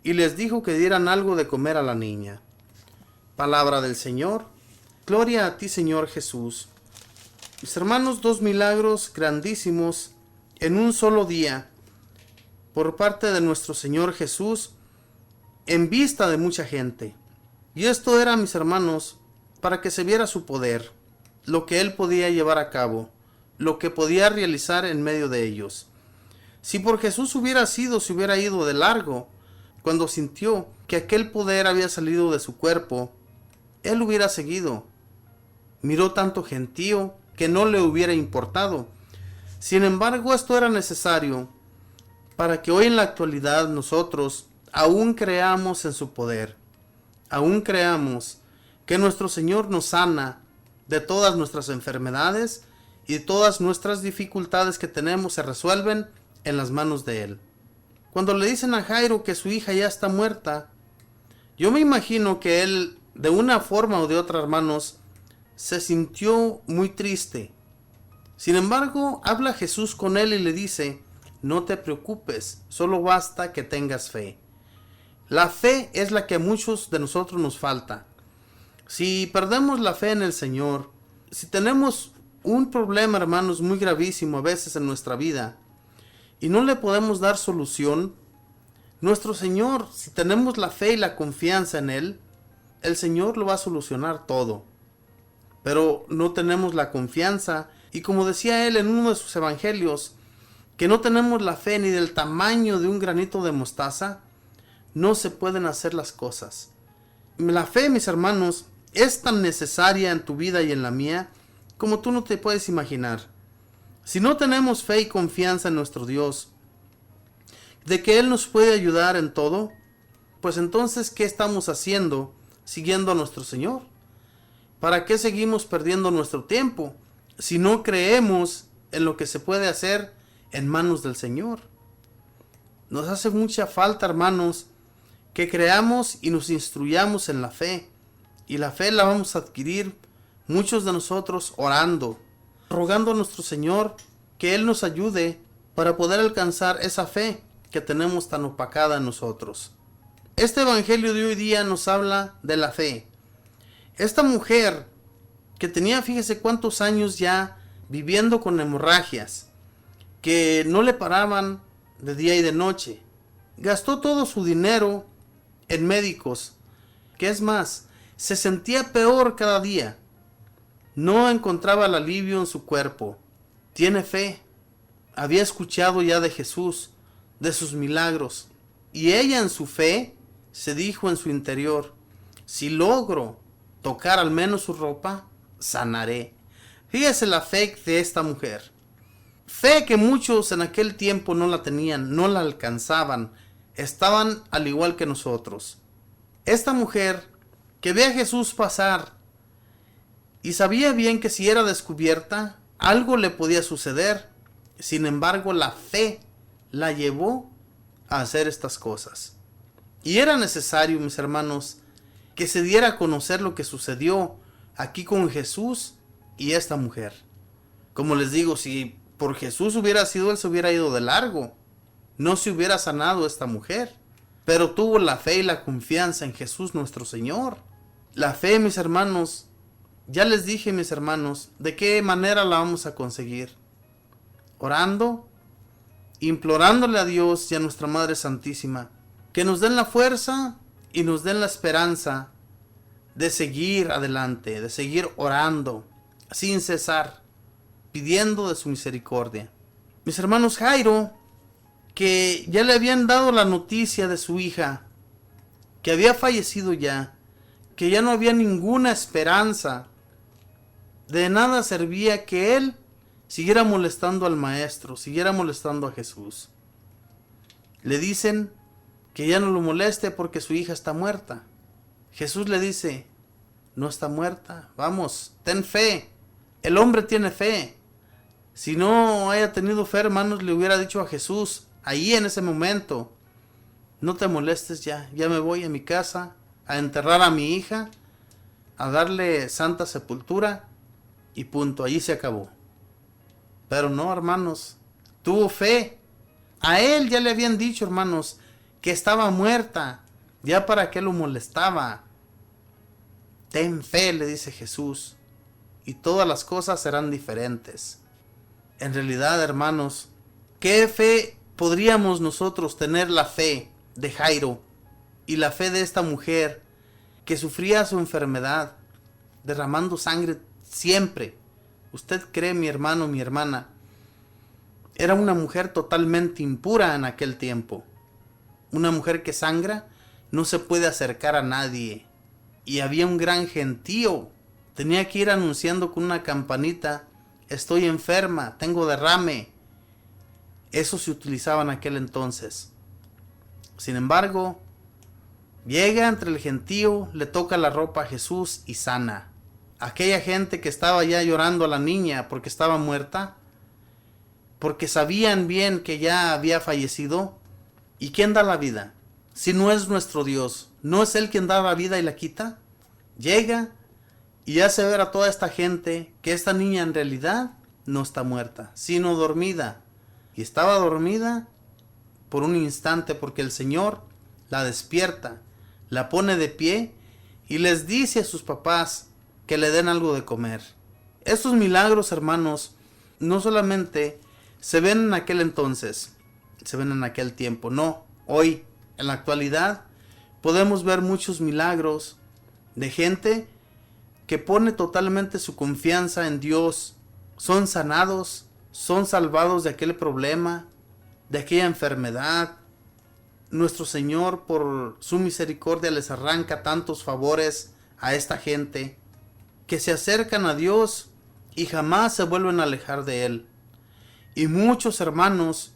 y les dijo que dieran algo de comer a la niña. Palabra del Señor. Gloria a ti, Señor Jesús. Mis hermanos, 2 milagros grandísimos en un solo día por parte de nuestro Señor Jesús en vista de mucha gente. Y esto era, mis hermanos, para que se viera su poder, lo que Él podía llevar a cabo, lo que podía realizar en medio de ellos. Si por Jesús se hubiera ido de largo, cuando sintió que aquel poder había salido de su cuerpo, Él hubiera seguido. Miró tanto gentío que no le hubiera importado. Sin embargo, esto era necesario para que hoy en la actualidad nosotros aún creamos en su poder, aún creamos que nuestro Señor nos sana de todas nuestras enfermedades y todas nuestras dificultades que tenemos se resuelven en las manos de Él. Cuando le dicen a Jairo que su hija ya está muerta, yo me imagino que él, de una forma o de otra, hermanos, se sintió muy triste. Sin embargo, habla Jesús con él y le dice, no te preocupes, solo basta que tengas fe. La fe es la que a muchos de nosotros nos falta. Si perdemos la fe en el Señor, si tenemos un problema, hermanos, muy gravísimo a veces en nuestra vida, y no le podemos dar solución, nuestro Señor, si tenemos la fe y la confianza en Él, el Señor lo va a solucionar todo. Pero no tenemos la confianza, y como decía Él en uno de sus evangelios, que no tenemos la fe ni del tamaño de un granito de mostaza, no se pueden hacer las cosas. La fe, mis hermanos, es tan necesaria en tu vida y en la mía, como tú no te puedes imaginar. Si no tenemos fe y confianza en nuestro Dios, de que Él nos puede ayudar en todo, pues entonces, ¿qué estamos haciendo siguiendo a nuestro Señor? ¿Para qué seguimos perdiendo nuestro tiempo si no creemos en lo que se puede hacer en manos del Señor? Nos hace mucha falta, hermanos, que creamos y nos instruyamos en la fe. Y la fe la vamos a adquirir muchos de nosotros orando, rogando a nuestro Señor que Él nos ayude para poder alcanzar esa fe que tenemos tan opacada en nosotros. Este evangelio de hoy día nos habla de la fe. Esta mujer que tenía, fíjese cuántos años ya viviendo con hemorragias, que no le paraban de día y de noche. Gastó todo su dinero en médicos, que es más, se sentía peor cada día. No encontraba el alivio en su cuerpo. Tiene fe. Había escuchado ya de Jesús, de sus milagros. Y ella en su fe se dijo en su interior: si logro tocar al menos su ropa, sanaré. Fíjese la fe de esta mujer. Fe que muchos en aquel tiempo no la tenían, no la alcanzaban. Estaban al igual que nosotros. Esta mujer que ve a Jesús pasar y sabía bien que si era descubierta, algo le podía suceder. Sin embargo, la fe la llevó a hacer estas cosas. Y era necesario, mis hermanos, que se diera a conocer lo que sucedió aquí con Jesús y esta mujer. Como les digo, si por Jesús hubiera sido, él se hubiera ido de largo. No se hubiera sanado esta mujer. Pero tuvo la fe y la confianza en Jesús nuestro Señor. La fe, mis hermanos, ya les dije, mis hermanos, de qué manera la vamos a conseguir. Orando, implorándole a Dios y a nuestra Madre Santísima que nos den la fuerza y nos den la esperanza de seguir adelante, de seguir orando sin cesar, pidiendo de su misericordia. Mis hermanos, Jairo, que ya le habían dado la noticia de su hija, que había fallecido ya, que ya no había ninguna esperanza, de nada servía que él siguiera molestando al maestro, siguiera molestando a Jesús. Le dicen que ya no lo moleste porque su hija está muerta. Jesús le dice: no está muerta, vamos, ten fe. El hombre tiene fe. Si no haya tenido fe, hermanos, le hubiera dicho a Jesús ahí en ese momento: no te molestes ya me voy a mi casa a enterrar a mi hija, a darle santa sepultura y punto, allí se acabó. Pero no, hermanos, tuvo fe. A él ya le habían dicho, hermanos, que estaba muerta, ya para qué lo molestaba. Ten fe, le dice Jesús, y todas las cosas serán diferentes. En realidad, hermanos, ¿qué fe podríamos nosotros tener? La fe de Jairo y la fe de esta mujer que sufría su enfermedad, derramando sangre siempre. ¿Usted cree, mi hermano, mi hermana? Era una mujer totalmente impura en aquel tiempo. Una mujer que sangra no se puede acercar a nadie. Y había un gran gentío. Tenía que ir anunciando con una campanita: estoy enferma, tengo derrame. Eso se utilizaba en aquel entonces. Sin embargo, llega entre el gentío, le toca la ropa a Jesús y sana. Aquella gente que estaba ya llorando a la niña porque estaba muerta, porque sabían bien que ya había fallecido. ¿Y quién da la vida? Si no es nuestro Dios, ¿no es Él quien da la vida y la quita? Llega y hace ver a toda esta gente que esta niña en realidad no está muerta, sino dormida. Y estaba dormida por un instante porque el Señor la despierta, la pone de pie y les dice a sus papás que le den algo de comer. Estos milagros, hermanos, no solamente se ven en aquel entonces, se ven en aquel tiempo, no, hoy, en la actualidad, podemos ver muchos milagros de gente que pone totalmente su confianza en Dios. Son sanados, son salvados de aquel problema, de aquella enfermedad. Nuestro Señor, por su misericordia, les arranca tantos favores a esta gente que se acercan a Dios y jamás se vuelven a alejar de Él. Y muchos hermanos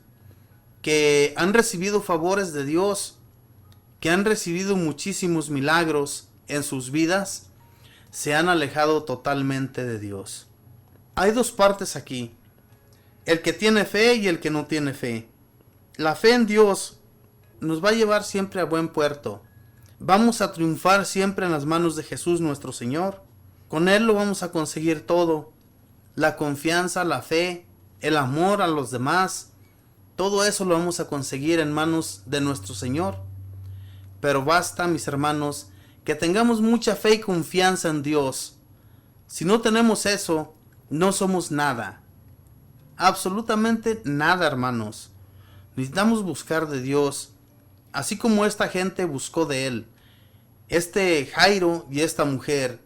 que han recibido favores de Dios, que han recibido muchísimos milagros en sus vidas, se han alejado totalmente de Dios. Hay dos partes aquí: el que tiene fe y el que no tiene fe. La fe en Dios nos va a llevar siempre a buen puerto. Vamos a triunfar siempre en las manos de Jesús nuestro Señor. Con Él lo vamos a conseguir todo. La confianza, la fe, el amor a los demás, todo eso lo vamos a conseguir en manos de nuestro Señor. Pero basta, mis hermanos, que tengamos mucha fe y confianza en Dios. Si no tenemos eso, no somos nada. Absolutamente nada, hermanos. Necesitamos buscar de Dios, así como esta gente buscó de Él. Este Jairo y esta mujer,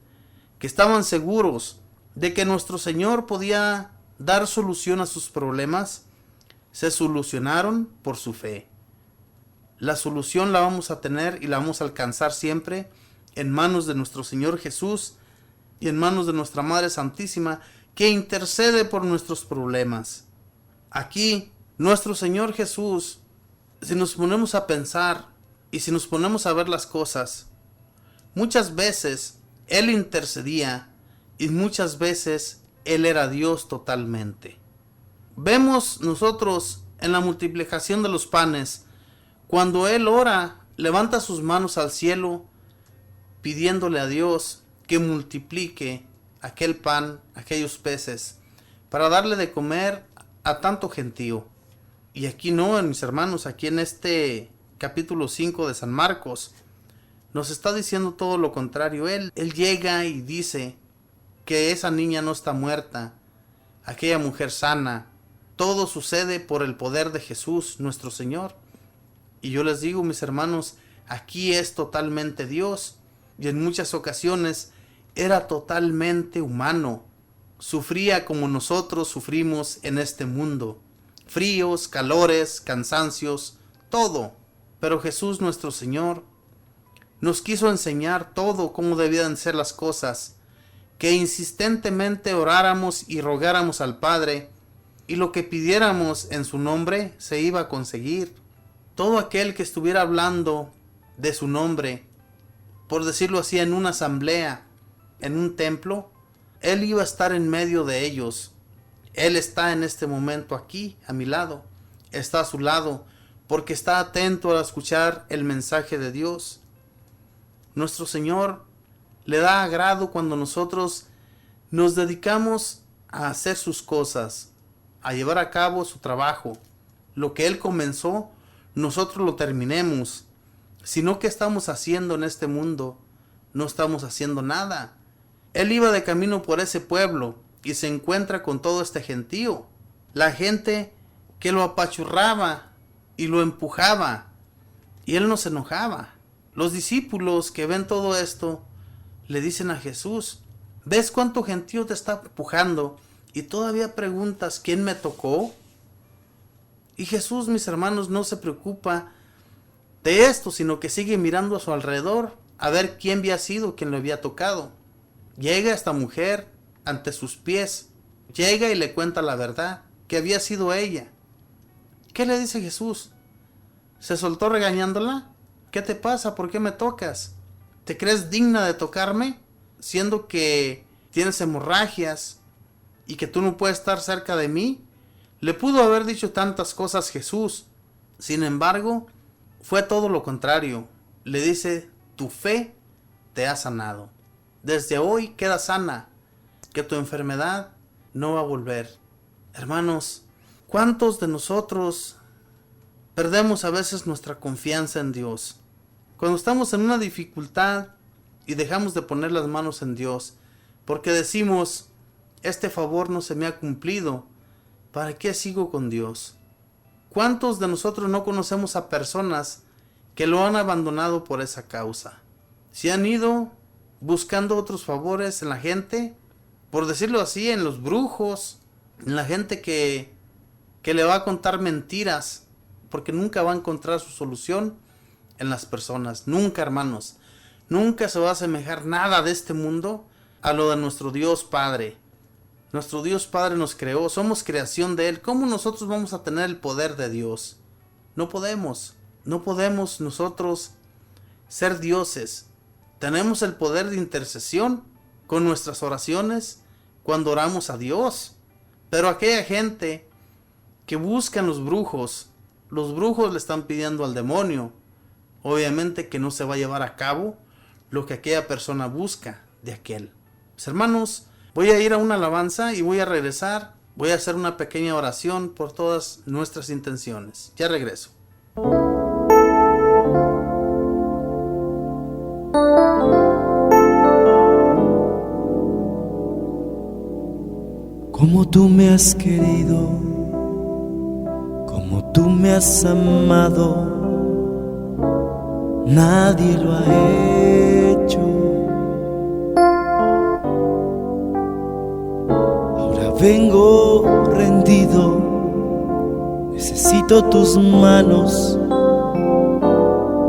que estaban seguros de que nuestro Señor podía dar solución a sus problemas, se solucionaron por su fe. La solución la vamos a tener y la vamos a alcanzar siempre en manos de nuestro Señor Jesús y en manos de nuestra Madre Santísima, que intercede por nuestros problemas. Aquí, nuestro Señor Jesús, si nos ponemos a pensar y si nos ponemos a ver las cosas, muchas veces Él intercedía y muchas veces Él era Dios totalmente. Vemos nosotros en la multiplicación de los panes, cuando Él ora, levanta sus manos al cielo, pidiéndole a Dios que multiplique aquel pan, aquellos peces, para darle de comer a tanto gentío. Y aquí no, mis hermanos, aquí en este capítulo 5 de San Marcos, nos está diciendo todo lo contrario. Él llega y dice que esa niña no está muerta, aquella mujer sana. Todo sucede por el poder de Jesús, nuestro Señor. Y yo les digo, mis hermanos, aquí es totalmente Dios. Y en muchas ocasiones era totalmente humano. Sufría como nosotros sufrimos en este mundo. Fríos, calores, cansancios, todo. Pero Jesús, nuestro Señor, nos quiso enseñar todo cómo debían ser las cosas, que insistentemente oráramos y rogáramos al Padre, y lo que pidiéramos en su nombre se iba a conseguir. Todo aquel que estuviera hablando de su nombre, por decirlo así, en una asamblea, en un templo, Él iba a estar en medio de ellos. Él está en este momento aquí, a mi lado, está a su lado, porque está atento a escuchar el mensaje de Dios. Nuestro Señor le da agrado cuando nosotros nos dedicamos a hacer sus cosas, a llevar a cabo su trabajo. Lo que Él comenzó, nosotros lo terminemos. Sino, ¿qué estamos haciendo en este mundo? No estamos haciendo nada. Él iba de camino por ese pueblo y se encuentra con todo este gentío. La gente que lo apachurraba y lo empujaba. Y Él no se enojaba. Los discípulos que ven todo esto le dicen a Jesús: ¿ves cuánto gentío te está empujando? Y todavía preguntas, ¿quién me tocó? Y Jesús, mis hermanos, no se preocupa de esto, sino que sigue mirando a su alrededor a ver quién había sido quien lo había tocado. Llega esta mujer ante sus pies, llega y le cuenta la verdad, que había sido ella. ¿Qué le dice Jesús? ¿Se soltó regañándola? ¿Qué te pasa? ¿Por qué me tocas? ¿Te crees digna de tocarme? Siendo que tienes hemorragias y que tú no puedes estar cerca de mí. Le pudo haber dicho tantas cosas Jesús. Sin embargo, fue todo lo contrario. Le dice: tu fe te ha sanado. Desde hoy queda sana, que tu enfermedad no va a volver. Hermanos, ¿cuántos de nosotros perdemos a veces nuestra confianza en Dios? Cuando estamos en una dificultad y dejamos de poner las manos en Dios, porque decimos: este favor no se me ha cumplido, ¿para qué sigo con Dios? ¿Cuántos de nosotros no conocemos a personas que lo han abandonado por esa causa? Se han ido buscando otros favores en la gente, por decirlo así, en los brujos, en la gente que le va a contar mentiras, porque nunca va a encontrar su solución en las personas. Nunca, hermanos, nunca se va a asemejar nada de este mundo a lo de nuestro Dios Padre. Nuestro Dios Padre nos creó, somos creación de Él. ¿Cómo nosotros vamos a tener el poder de Dios? No podemos nosotros ser dioses. Tenemos el poder de intercesión con nuestras oraciones cuando oramos a Dios. Pero aquella gente que buscan los brujos le están pidiendo al demonio, obviamente que no se va a llevar a cabo lo que aquella persona busca de aquel. Pues, hermanos, voy a ir a una alabanza y voy a regresar. Voy a hacer una pequeña oración por todas nuestras intenciones. Ya regreso. como tú me has querido, como tú me has amado, nadie lo ha hecho. Ahora vengo rendido, necesito tus manos,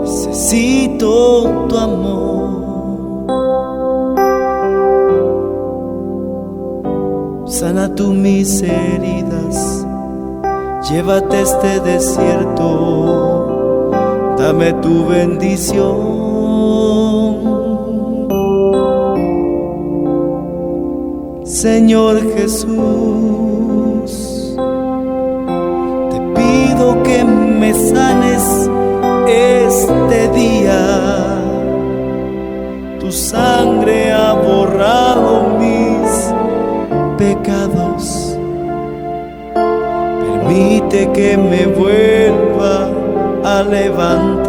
necesito tu amor. Sana tú mis heridas, llévate este desierto, dame tu bendición. Señor Jesús, te pido que me sanes este día. Tu sangre ha borrado mis pecados. Permite que me vuelva a levantar.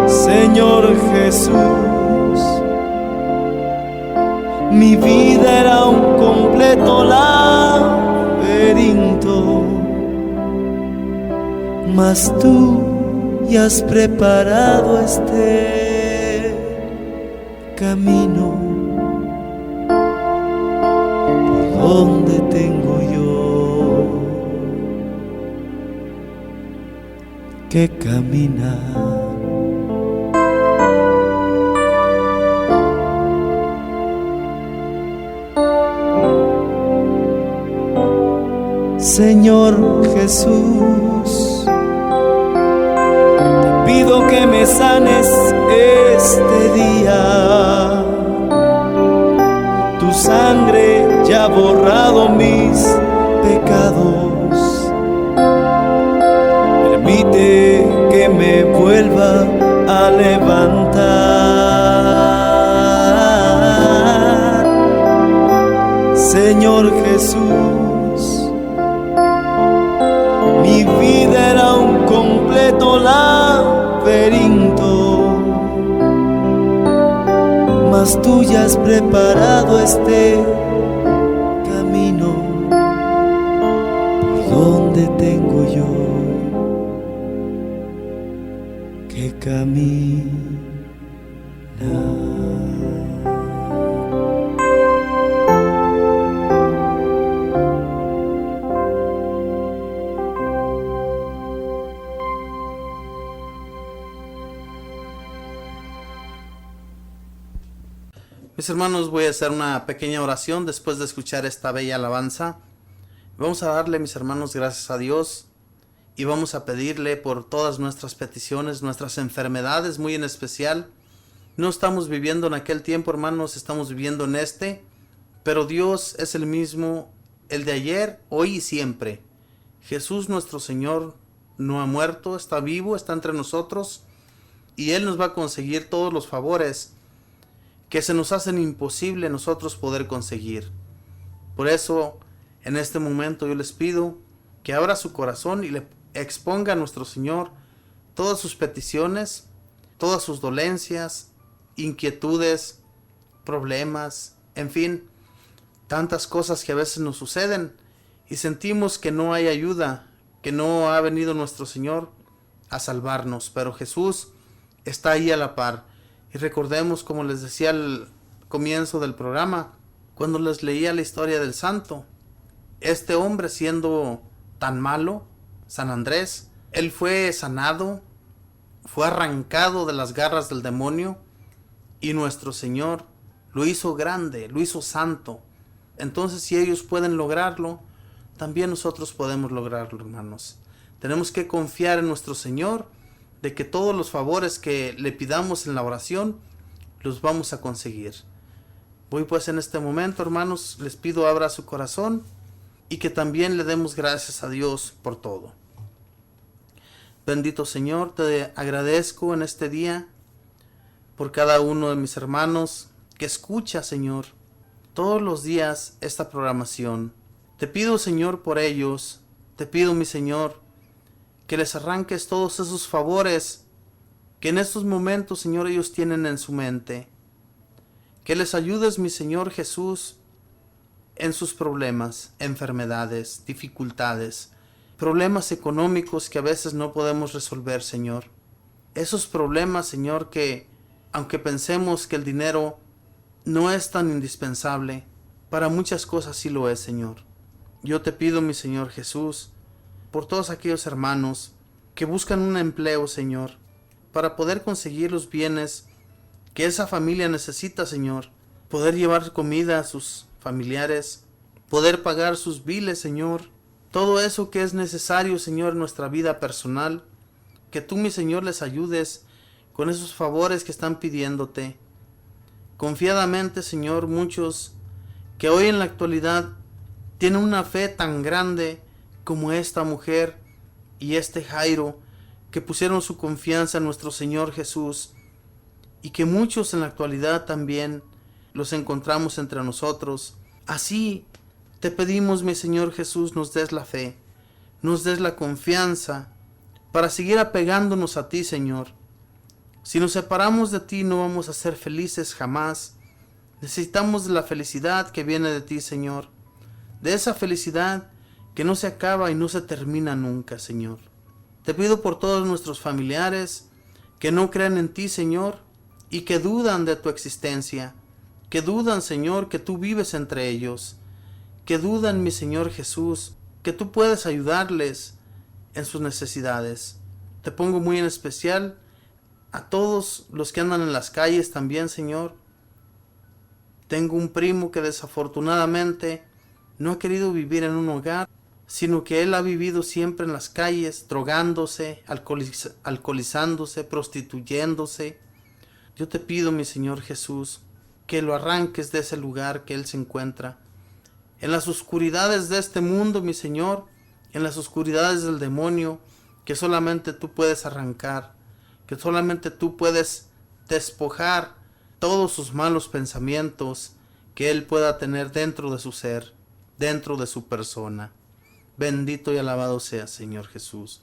Señor Jesús, mi vida era un completo laberinto, mas tú ya has preparado este camino. ¿Por dónde tengo yo que caminar? Señor Jesús, te pido que me sanes este día. Tu sangre ya ha borrado mis pecados. Permite que me vuelva a levantar. Señor Jesús, mi vida era un completo laberinto, mas tú ya has preparado este camino. ¿Por dónde tengo yo que caminar? Mis hermanos, voy a hacer una pequeña oración después de escuchar esta bella alabanza. Vamos a darle, mis hermanos, gracias a Dios y vamos a pedirle por todas nuestras peticiones, nuestras enfermedades muy en especial. No estamos viviendo en aquel tiempo, hermanos, estamos viviendo en este, pero Dios es el mismo, el de ayer, hoy y siempre. Jesús nuestro Señor no ha muerto, está vivo, está entre nosotros y Él nos va a conseguir todos los favores que se nos hacen imposible nosotros poder conseguir. Por eso, en este momento yo les pido que abra su corazón y le exponga a nuestro Señor todas sus peticiones, todas sus dolencias, inquietudes, problemas, en fin, tantas cosas que a veces nos suceden y sentimos que no hay ayuda, que no ha venido nuestro Señor a salvarnos, pero Jesús está ahí a la par. Y recordemos, como les decía al comienzo del programa, cuando les leía la historia del santo, este hombre siendo tan malo, San Andrés, él fue sanado, fue arrancado de las garras del demonio y nuestro Señor lo hizo grande, lo hizo santo. Entonces, si ellos pueden lograrlo, también nosotros podemos lograrlo, hermanos. Tenemos que confiar en nuestro Señor, de que todos los favores que le pidamos en la oración, los vamos a conseguir. Voy pues en este momento, hermanos, les pido abra su corazón y que también le demos gracias a Dios por todo. Bendito Señor, te agradezco en este día por cada uno de mis hermanos que escucha, Señor, todos los días esta programación. Te pido, Señor, por ellos, te pido, mi Señor, que les arranques todos esos favores que en estos momentos, Señor, ellos tienen en su mente. que les ayudes, mi Señor Jesús, en sus problemas, enfermedades, dificultades, problemas económicos que a veces no podemos resolver, Señor. Esos problemas, Señor, que aunque pensemos que el dinero no es tan indispensable, para muchas cosas sí lo es, Señor. Yo te pido, mi Señor Jesús, por todos aquellos hermanos que buscan un empleo, Señor, para poder conseguir los bienes que esa familia necesita, Señor, poder llevar comida a sus familiares, poder pagar sus biles, Señor, todo eso que es necesario, Señor, en nuestra vida personal, que tú, mi Señor, les ayudes con esos favores que están pidiéndote. Confiadamente, Señor, muchos que hoy en la actualidad tienen una fe tan grande como esta mujer y este Jairo, que pusieron su confianza en nuestro Señor Jesús, y que muchos en la actualidad también los encontramos entre nosotros. Así te pedimos, mi Señor Jesús, nos des la fe, nos des la confianza para seguir apegándonos a ti, Señor. Si nos separamos de ti, no vamos a ser felices jamás. Necesitamos de la felicidad que viene de ti, Señor, de esa felicidad que no se acaba y no se termina nunca, Señor. Te pido por todos nuestros familiares que no crean en ti, Señor, y que dudan de tu existencia, que dudan, Señor, que tú vives entre ellos, que dudan, mi Señor Jesús, que tú puedes ayudarles en sus necesidades. Te pongo muy en especial a todos los que andan en las calles también, Señor. Tengo un primo que desafortunadamente no ha querido vivir en un hogar, sino que él ha vivido siempre en las calles, drogándose, alcoholizándose, prostituyéndose. Yo te pido, mi Señor Jesús, que lo arranques de ese lugar que él se encuentra. En las oscuridades de este mundo, mi Señor, en las oscuridades del demonio, que solamente tú puedes arrancar, que solamente tú puedes despojar todos sus malos pensamientos que él pueda tener dentro de su ser, dentro de su persona. Bendito y alabado seas, Señor Jesús.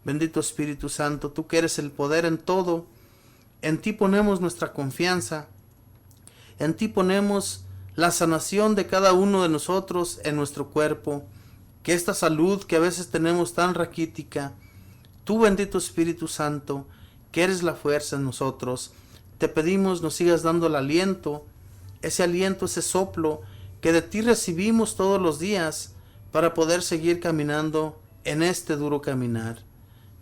Bendito Espíritu Santo, tú que eres el poder en todo, en ti ponemos nuestra confianza, en ti ponemos la sanación de cada uno de nosotros en nuestro cuerpo, que esta salud que a veces tenemos tan raquítica, tú, bendito Espíritu Santo, que eres la fuerza en nosotros, te pedimos nos sigas dando el aliento, ese soplo que de ti recibimos todos los días para poder seguir caminando en este duro caminar.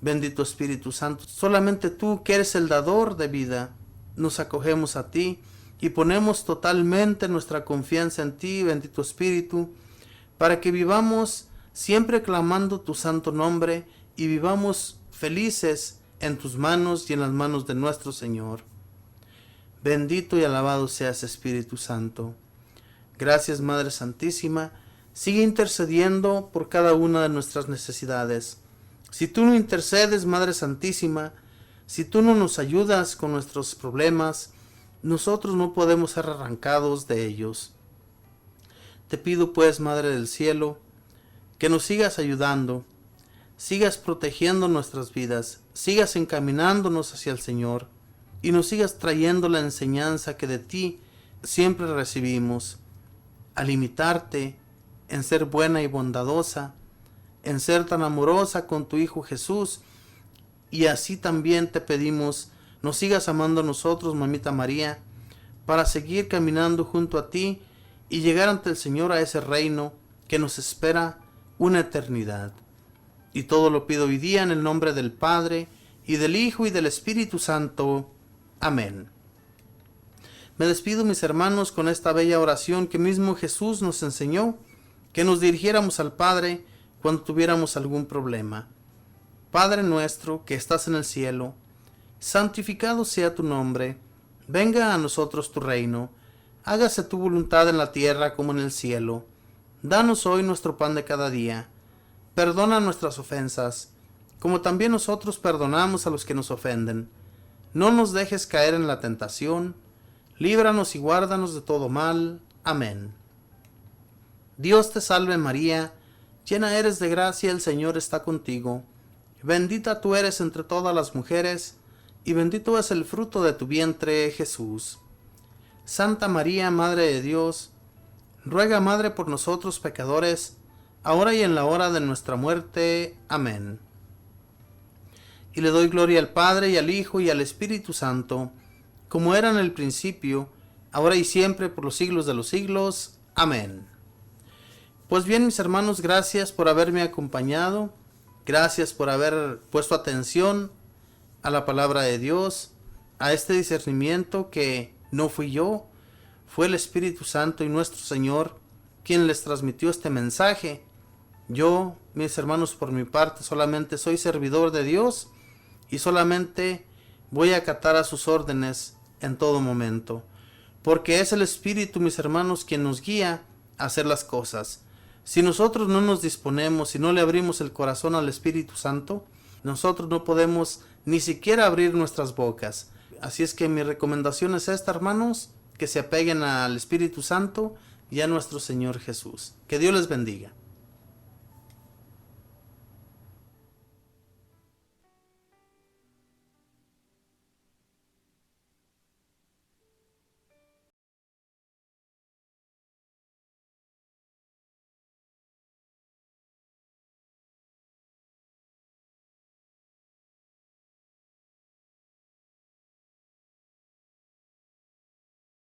Bendito Espíritu Santo, solamente tú que eres el dador de vida, nos acogemos a ti y ponemos totalmente nuestra confianza en ti, bendito Espíritu, para que vivamos siempre clamando tu santo nombre y vivamos felices en tus manos y en las manos de nuestro Señor. Bendito y alabado seas, Espíritu Santo. Gracias, Madre Santísima. Sigue intercediendo por cada una de nuestras necesidades. Si tú no intercedes, Madre Santísima, si tú no nos ayudas con nuestros problemas, nosotros no podemos ser arrancados de ellos. Te pido pues, Madre del Cielo, que nos sigas ayudando, sigas protegiendo nuestras vidas, sigas encaminándonos hacia el Señor y nos sigas trayendo la enseñanza que de ti siempre recibimos, al imitarte en ser buena y bondadosa, en ser tan amorosa con tu Hijo Jesús, y así también te pedimos nos sigas amando a nosotros, Mamita María, para seguir caminando junto a ti y llegar ante el Señor a ese reino que nos espera una eternidad. Y todo lo pido hoy día en el nombre del Padre, y del Hijo, y del Espíritu Santo. Amén. Me despido, mis hermanos, con esta bella oración que mismo Jesús nos enseñó, que nos dirigiéramos al Padre cuando tuviéramos algún problema. Padre nuestro que estás en el cielo, santificado sea tu nombre, venga a nosotros tu reino, hágase tu voluntad en la tierra como en el cielo. Danos hoy nuestro pan de cada día, perdona nuestras ofensas, como también nosotros perdonamos a los que nos ofenden. No nos dejes caer en la tentación, líbranos y guárdanos de todo mal. Amén. Dios te salve María, llena eres de gracia, el Señor está contigo. Bendita tú eres entre todas las mujeres, y bendito es el fruto de tu vientre, Jesús. Santa María, Madre de Dios, ruega, Madre, por nosotros pecadores, ahora y en la hora de nuestra muerte. Amén. Y le doy gloria al Padre, y al Hijo, y al Espíritu Santo, como era en el principio, ahora y siempre, por los siglos de los siglos. Amén. Pues bien, mis hermanos, gracias por haberme acompañado, gracias por haber puesto atención a la palabra de Dios, a este discernimiento que no fui yo, fue el Espíritu Santo y nuestro Señor quien les transmitió este mensaje. Yo, mis hermanos, por mi parte, solamente soy servidor de Dios y solamente voy a acatar a sus órdenes en todo momento, porque es el Espíritu, mis hermanos, quien nos guía a hacer las cosas. Si nosotros no nos disponemos, si no le abrimos el corazón al Espíritu Santo, nosotros no podemos ni siquiera abrir nuestras bocas. Así es que mi recomendación es esta, hermanos, que se apeguen al Espíritu Santo y a nuestro Señor Jesús. Que Dios les bendiga.